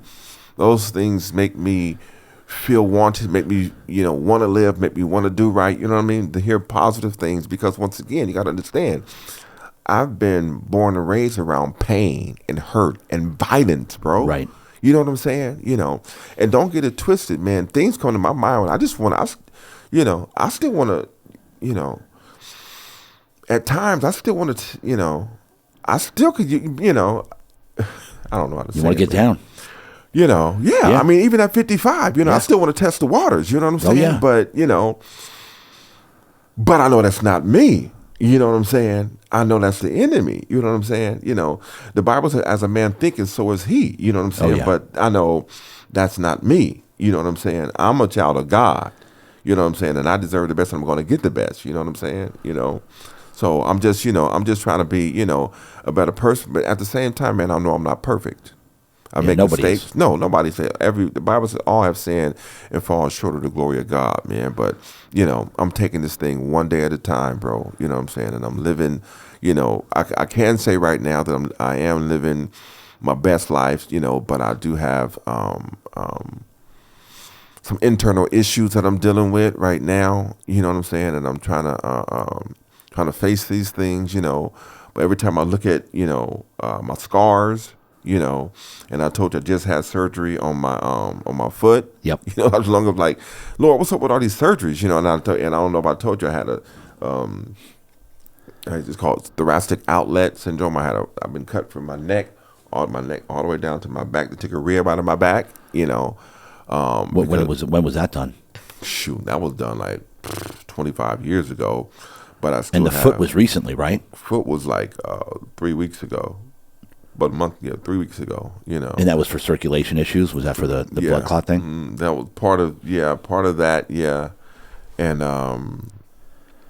those things make me feel wanted, make me, want to live, make me want to do right, you know what I mean? To hear positive things, because once again, you got to understand, I've been born and raised around pain and hurt and violence, bro. Right. You know what I'm saying? And don't get it twisted, man. Things come to my mind. I still want to, at times, I still want to, I still could, I don't know how to say it. You want to get down. I mean, even at 55, I still want to test the waters, you know what I'm saying? Yeah. But, but I know that's not me, you know what I'm saying? I know that's the enemy, you know what I'm saying? The Bible says, as a man thinketh, so is he, you know what I'm saying? But I know that's not me, you know what I'm saying? I'm a child of God, you know what I'm saying? And I deserve the best, and I'm going to get the best, you know what I'm saying? So I'm just, trying to be, a better person. But at the same time, man, I know I'm not perfect. I make mistakes. No, nobody said. The Bible says all have sinned and fall short of the glory of God, man. But I'm taking this thing one day at a time, bro. You know what I'm saying? And I'm living. I can say right now that I am living my best life. But I do have some internal issues that I'm dealing with right now. You know what I'm saying? And I'm trying to face these things. But every time I look at my scars. And I told you I just had surgery on my foot. Yep. I was long of like, Lord, what's up with all these surgeries? And I don't know if I told you I had it's called thoracic outlet syndrome. I've been cut from my neck all the way down to my back. They took a rib out of my back. When was that done? Shoot, that was done like 25 years ago. But I still. And the foot was recently, right? Foot was like 3 weeks ago. About a month, 3 weeks ago, And that was for circulation issues? Was that for the blood clot thing? That was part of that, yeah. And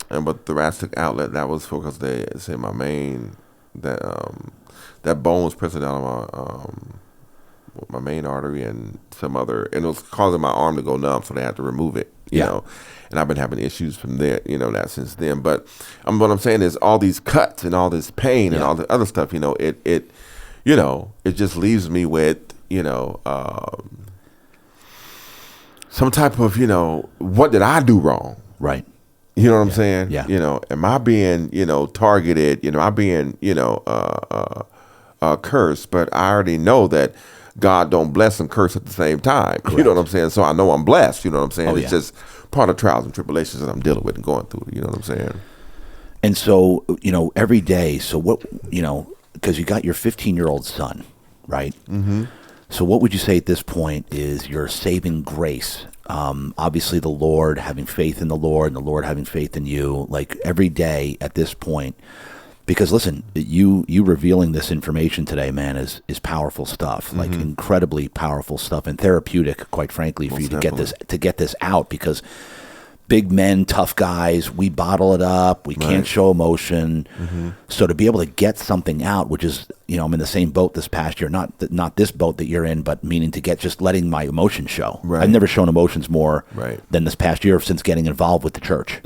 but thoracic outlet, that was for, because they said my main, that bone was pressing down on my main artery and some other, and it was causing my arm to go numb, so they had to remove it, you know. And I've been having issues from there, that since then. But what I'm saying is all these cuts and all this pain and all the other stuff, it just leaves me with, some type of, what did I do wrong? Right. You know what I'm saying? Yeah. Am I being, targeted? Am I being, cursed? But I already know that God don't bless and curse at the same time. Correct. You know what I'm saying? So I know I'm blessed. You know what I'm saying? It's just part of trials and tribulations that I'm dealing with and going through. You know what I'm saying? And so, every day, so what, because you got your 15-year-old son, right? Mm-hmm. So what would you say at this point is your saving grace? Obviously the Lord, having faith in the Lord, and the Lord having faith in you, like every day at this point. Because listen, you revealing this information today, man, is powerful stuff, like incredibly powerful stuff, and therapeutic, quite frankly, for you to get this out, because big men, tough guys, we bottle it up. We can't show emotion. Mm-hmm. So to be able to get something out, which is, I'm in the same boat this past year, not this boat that you're in, but meaning to get just letting my emotions show. Right. I've never shown emotions more than this past year since getting involved with the church,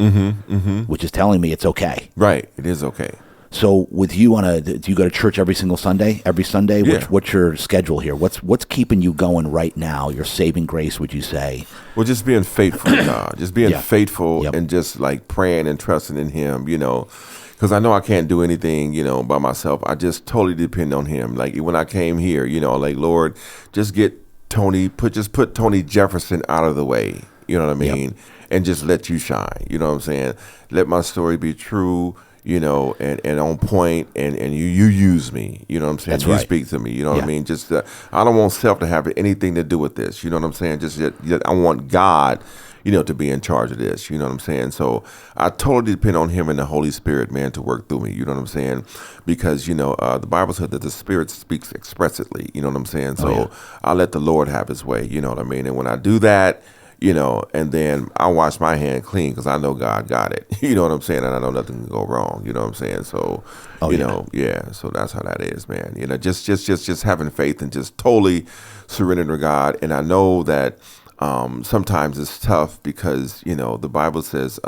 which is telling me it's okay. Right. It is okay. So with you do you go to church every single Sunday? Every Sunday? Yeah. What's your schedule here? What's keeping you going right now? Your saving grace, would you say? Well, just being faithful to God, just being Yeah. faithful Yep. and just like praying and trusting in Him, because I know I can't do anything, by myself. I just totally depend on Him. Like when I came here, like Lord, just get put Tony Jefferson out of the way. You know what I mean? And just let you shine. You know what I'm saying? Let my story be true. And on point, and you use me. You know what I'm saying? That's You right. speak to me. You know what I mean? Just I don't want self to have anything to do with this. You know what I'm saying? Just I want God, to be in charge of this. You know what I'm saying? So I totally depend on Him and the Holy Spirit, man, to work through me. You know what I'm saying? Because the Bible said that the Spirit speaks expressly. You know what I'm saying? So I let the Lord have His way. You know what I mean? And when I do that, and then I wash my hand clean because I know God got it. You know what I'm saying? And I know nothing can go wrong. You know what I'm saying? So, so that's how that is, man. Just having faith and just totally surrendering to God. And I know that sometimes it's tough because, the Bible says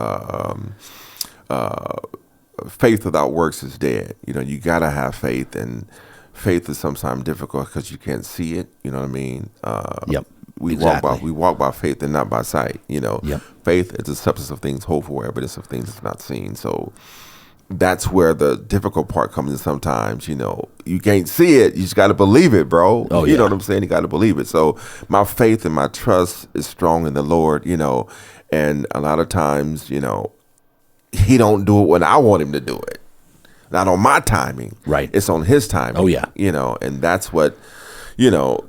faith without works is dead. You got to have faith, and faith is sometimes difficult because you can't see it. You know what I mean? Yep. We Exactly. walk by faith and not by sight. Yep. Faith is the substance of things hoped for, evidence of things that's not seen. So that's where the difficult part comes in. Sometimes, you can't see it. You just got to believe it, bro. Oh, You know yeah. what I'm saying? You got to believe it. So my faith and my trust is strong in the Lord. And a lot of times, He don't do it when I want Him to do it. Not on my timing. Right. It's on His timing. Oh, yeah. And that's what. Well,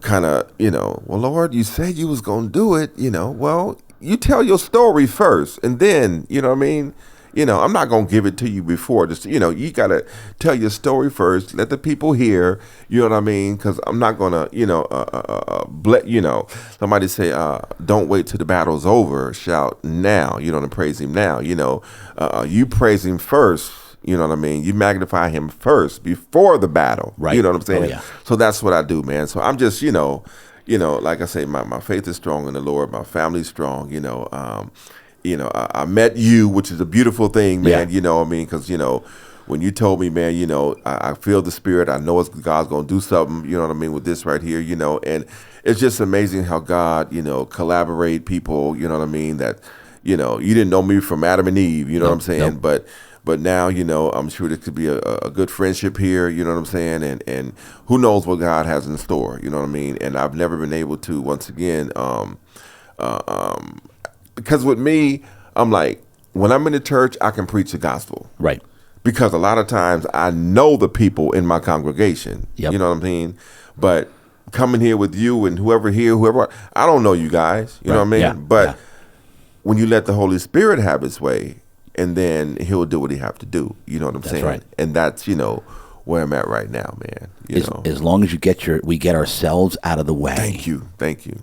Lord, you said you was going to do it, well, you tell your story first, and then, you know what I mean? I'm not going to give it to you before. Just, you got to tell your story first. Let the people hear, you know what I mean? Because I'm not going to, somebody say, don't wait till the battle's over. Shout now, and praise Him now. You praise Him first. You know what I mean? You magnify Him first before the battle. Right. You know what I'm saying? Oh, yeah. So that's what I do, man. So I'm just, like I say, my faith is strong in the Lord. My family's strong. I met you, which is a beautiful thing, man. Yeah. You know what I mean? Because, when you told me, man, I feel the Spirit. I know God's going to do something, you know what I mean, with this right here, and it's just amazing how God, collaborate people, you know what I mean, that, you didn't know me from Adam and Eve, you know what I'm saying? Nope. But now, I'm sure there could be a good friendship here, you know what I'm saying? And who knows what God has in store, you know what I mean? And I've never been able to, once again, because with me, I'm like, when I'm in the church, I can preach the gospel. Right. Because a lot of times I know the people in my congregation, Yep. you know what I mean? But coming here with you and whoever, I don't know you guys, you know what I mean? Yeah. But when you let the Holy Spirit have His way, and then He'll do what He have to do. You know what I'm saying? right. And that's, where I'm at right now, man. As long as we get ourselves out of the way. Thank you.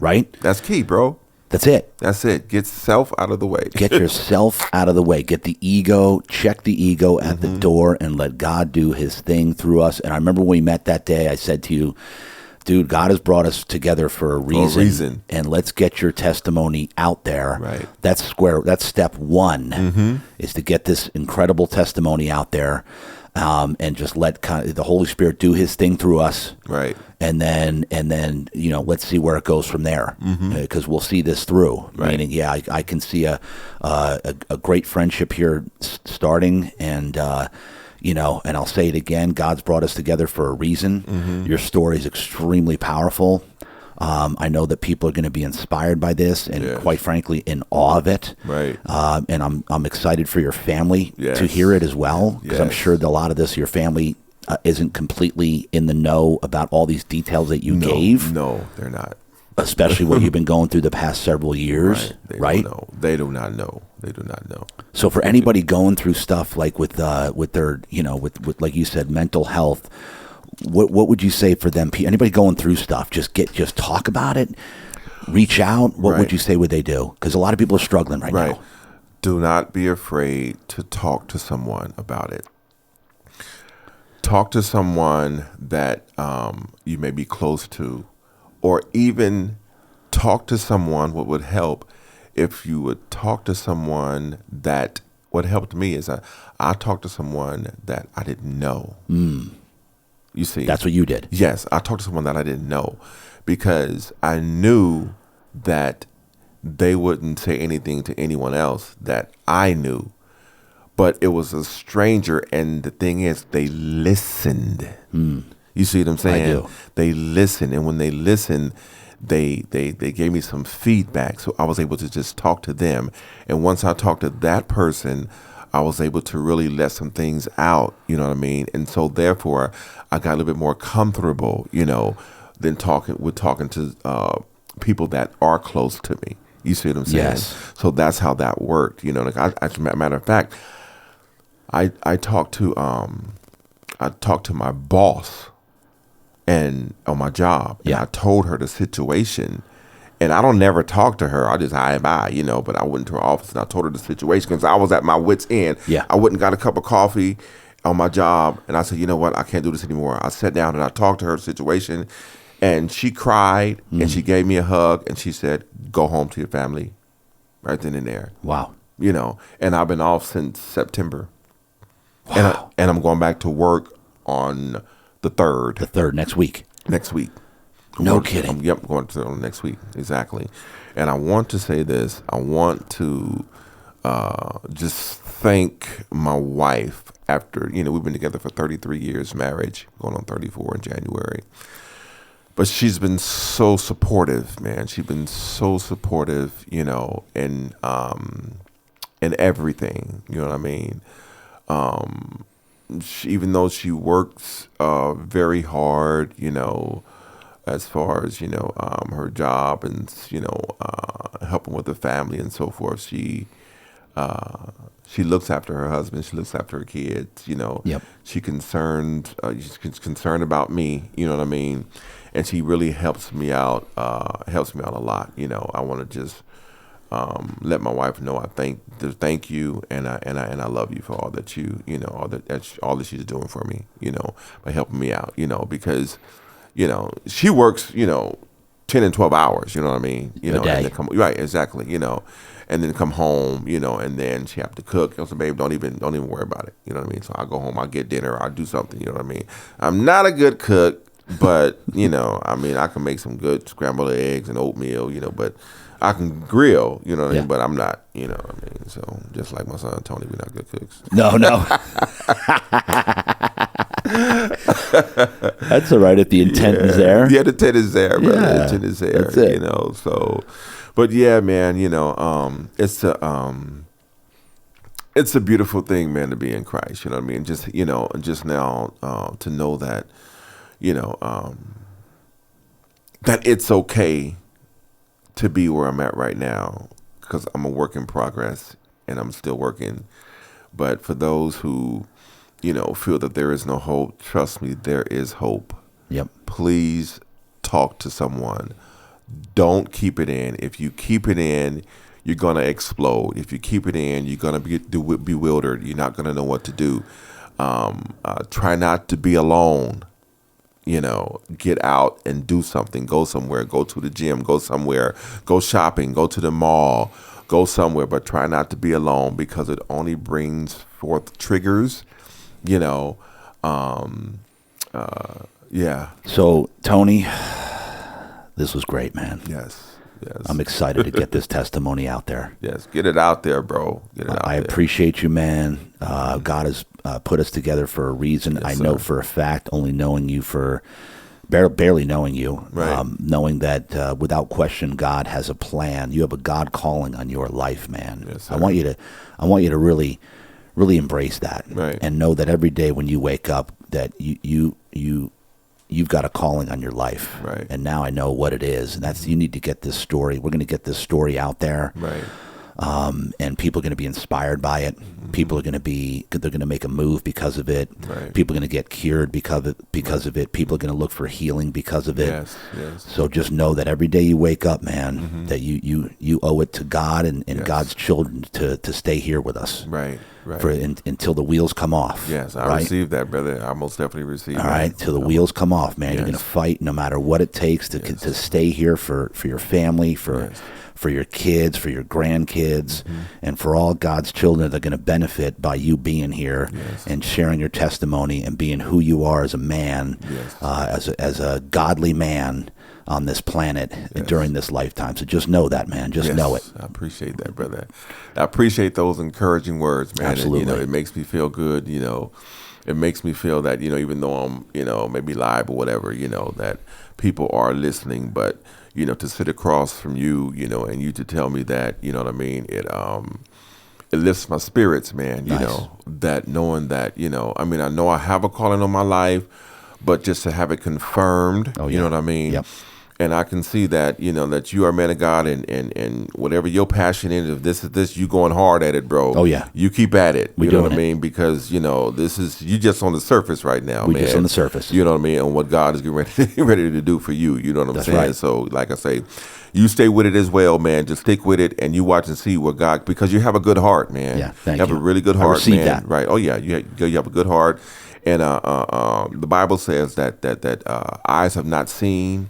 Right? That's key, bro. That's it. That's it. Get self out of the way. Get yourself out of the way. Get the ego, check the ego at the door, and let God do His thing through us. And I remember when we met that day, I said to you, dude, God has brought us together for a reason. And let's get your testimony out there. Right. That's step one, is to get this incredible testimony out there, and just let the Holy Spirit do His thing through us. Right. And then let's see where it goes from there, because we'll see this through. Right. Meaning, I can see a great friendship here starting, and and I'll say it again, God's brought us together for a reason. Your story is extremely powerful. I know that people are going to be inspired by this, and quite frankly, in awe of it. Right. And I'm excited for your family to hear it as well, because I'm sure that a lot of this, your family isn't completely in the know about all these details that you gave. No, they're not. Especially what you've been going through the past several years, right? They do not know. So for anybody going through stuff like with their, with like you said, mental health, what would you say for them? Anybody going through stuff, just talk about it, reach out. What would you say would they do? Because a lot of people are struggling right now. Do not be afraid to talk to someone about it. Talk to someone that you may be close to, or even talk to someone. What would help if you would talk to someone that what helped me is I talked to someone that I didn't know. You see, That's what you did. yes, I talked to someone that I didn't know because I knew that they wouldn't say anything to anyone else that I knew. But it was a stranger, and the thing is, they listened. You see what I'm saying? I do. They listened, and when they listened, they gave me some feedback, so I was able to just talk to them. And once I talked to that person, I was able to really let some things out. You know what I mean? And so therefore, I got a little bit more comfortable, than talking to people that are close to me. You see what I'm saying? Yes. So that's how that worked. Like as a matter of fact, I talked to my boss and on my job, and Yeah. I told her the situation. And I don't never talk to her. I just hi and bye, but I went to her office and I told her the situation because I was at my wit's end. Yeah. I went and got a cup of coffee on my job, and I said, you know what, I can't do this anymore. I sat down and I talked to her the situation, and she cried and she gave me a hug and she said, "Go home to your family," right then and there. Wow. And I've been off since September. Wow. And I'm going back to work on the 3rd. The 3rd next week. Next week. No kidding. Yep, going to next week. Exactly. And I want to say this. I want to just thank my wife after, we've been together for 33 years, marriage, going on 34 in January. But she's been so supportive, man. She's been so supportive, in everything. You know what I mean? Even though she works very hard, as far as her job and helping with the family and so forth, she looks after her husband, she looks after her kids. Yep. She's concerned about me. You know what I mean? And she really helps me out. Helps me out a lot. I want to just let my wife know I thank you, and I love you for all that all that she's doing for me, by helping me out, because, she works, 10 and 12 hours, you know what I mean? A day. And then right, exactly, and then come home, and then she have to cook. I said, babe, don't even worry about it. You know what I mean? So I go home, I get dinner, I do something, you know what I mean? I'm not a good cook, but, I can make some good scrambled eggs and oatmeal, but I can grill, you know what I mean? But I'm not, you know what I mean? So just like my son Tony, we're not good cooks. No. That's all right if the intent is there. Yeah, the intent is there, brother. Yeah, The intent is there, that's it. So, but yeah, man, it's a beautiful thing, man, to be in Christ, you know what I mean? Just now to know that, that it's okay to be where I'm at right now, because I'm a work in progress and I'm still working. But for those who, feel that there is no hope, trust me, there is hope. Yep. Please talk to someone. Don't keep it in. If you keep it in, you're going to explode. If you keep it in, you're going to be bewildered. You're not going to know what to do. Try not to be alone. Get out and do something. Go somewhere. Go to the gym. Go somewhere. Go shopping. Go to the mall. Go somewhere. But try not to be alone, because it only brings forth triggers. Yeah. So, Tony, this was great, man. Yes. I'm excited to get this testimony out there. Yes. Get it out there, bro. Get it out I there. appreciate you, man. God has put us together for a reason. Yes, I know sir. for a fact, only knowing you for barely knowing you, Right. knowing that without question, God has a plan. You have a God calling on your life, man. Yes, sir. I want you to really embrace that, Right. and know that every day when you wake up, that you've got a calling on your life. Right. And now I know what it is, and that's, you need to get this story. We're going to get this story out there. Right. And people are going to be inspired by it. Mm-hmm. People are going to they're going to make a move because of it. Right. People are going to get cured because of it. People are going to look for healing because of it. Yes. Yes. So just know that every day you wake up, man, that you owe it to God and Yes. God's children to stay here with us. Right. Right. Until the wheels come off. Yes, I right? received that, brother. I most definitely received All that. right, till the wheels come off, man. Yes. You're going to fight no matter what it takes to stay here for your family, for for your kids, for your grandkids, and for all God's children that are going to benefit by you being here and sharing your testimony and being who you are as a man, as a godly man on this planet during this lifetime. So just know that, man. Just know it. I appreciate that, brother. I appreciate those encouraging words, man. Absolutely. And, it makes me feel good, It makes me feel that, even though I'm, maybe live or whatever, that people are listening, but, to sit across from you, and you to tell me that, you know what I mean? It lifts my spirits, man, that knowing that, I know I have a calling on my life, but just to have it confirmed, you know what I mean? Yep. And I can see that, that you are a man of God and whatever your passion is, if this is this, you going hard at it, bro. Oh, yeah. You keep at it. You know what I doing mean? Because, this is, you just on the surface right now, man. Just on the surface. You know what I mean? And what God is getting ready to do for you. You know what I'm saying? Right. So, like I say, you stay with it as well, man. Just stick with it and you watch and see what God, because you have a good heart, man. Yeah, thank you. You have a really good heart, man. That. Right. Oh, yeah. You have a good heart. And the Bible says that eyes have not seen,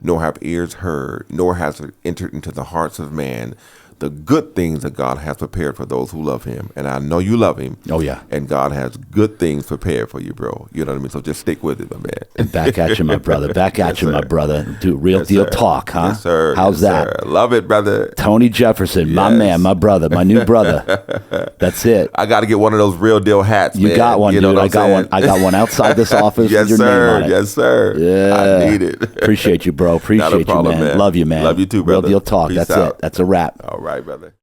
nor have ears heard, nor has it entered into the hearts of man the good things that God has prepared for those who love him. And I know you love him. Oh, yeah. And God has good things prepared for you, bro. You know what I mean? So just stick with it, my man. And back at you, my brother. Back at you, my brother. Do real deal talk, huh? Yes, sir. How's that? Sir. Love it, brother. Tony Jefferson, my man, my brother, my new brother. That's it. I got to get one of those real deal hats, You man. got one, you know dude. I got one outside this office yes, with your sir. name on it. Yes, sir. Yeah. I need it. Appreciate you, bro. Appreciate problem, you, man. man. Love you, man. Love you too, brother. Real deal talk. Peace That's out. it. That's a wrap. All right, brother.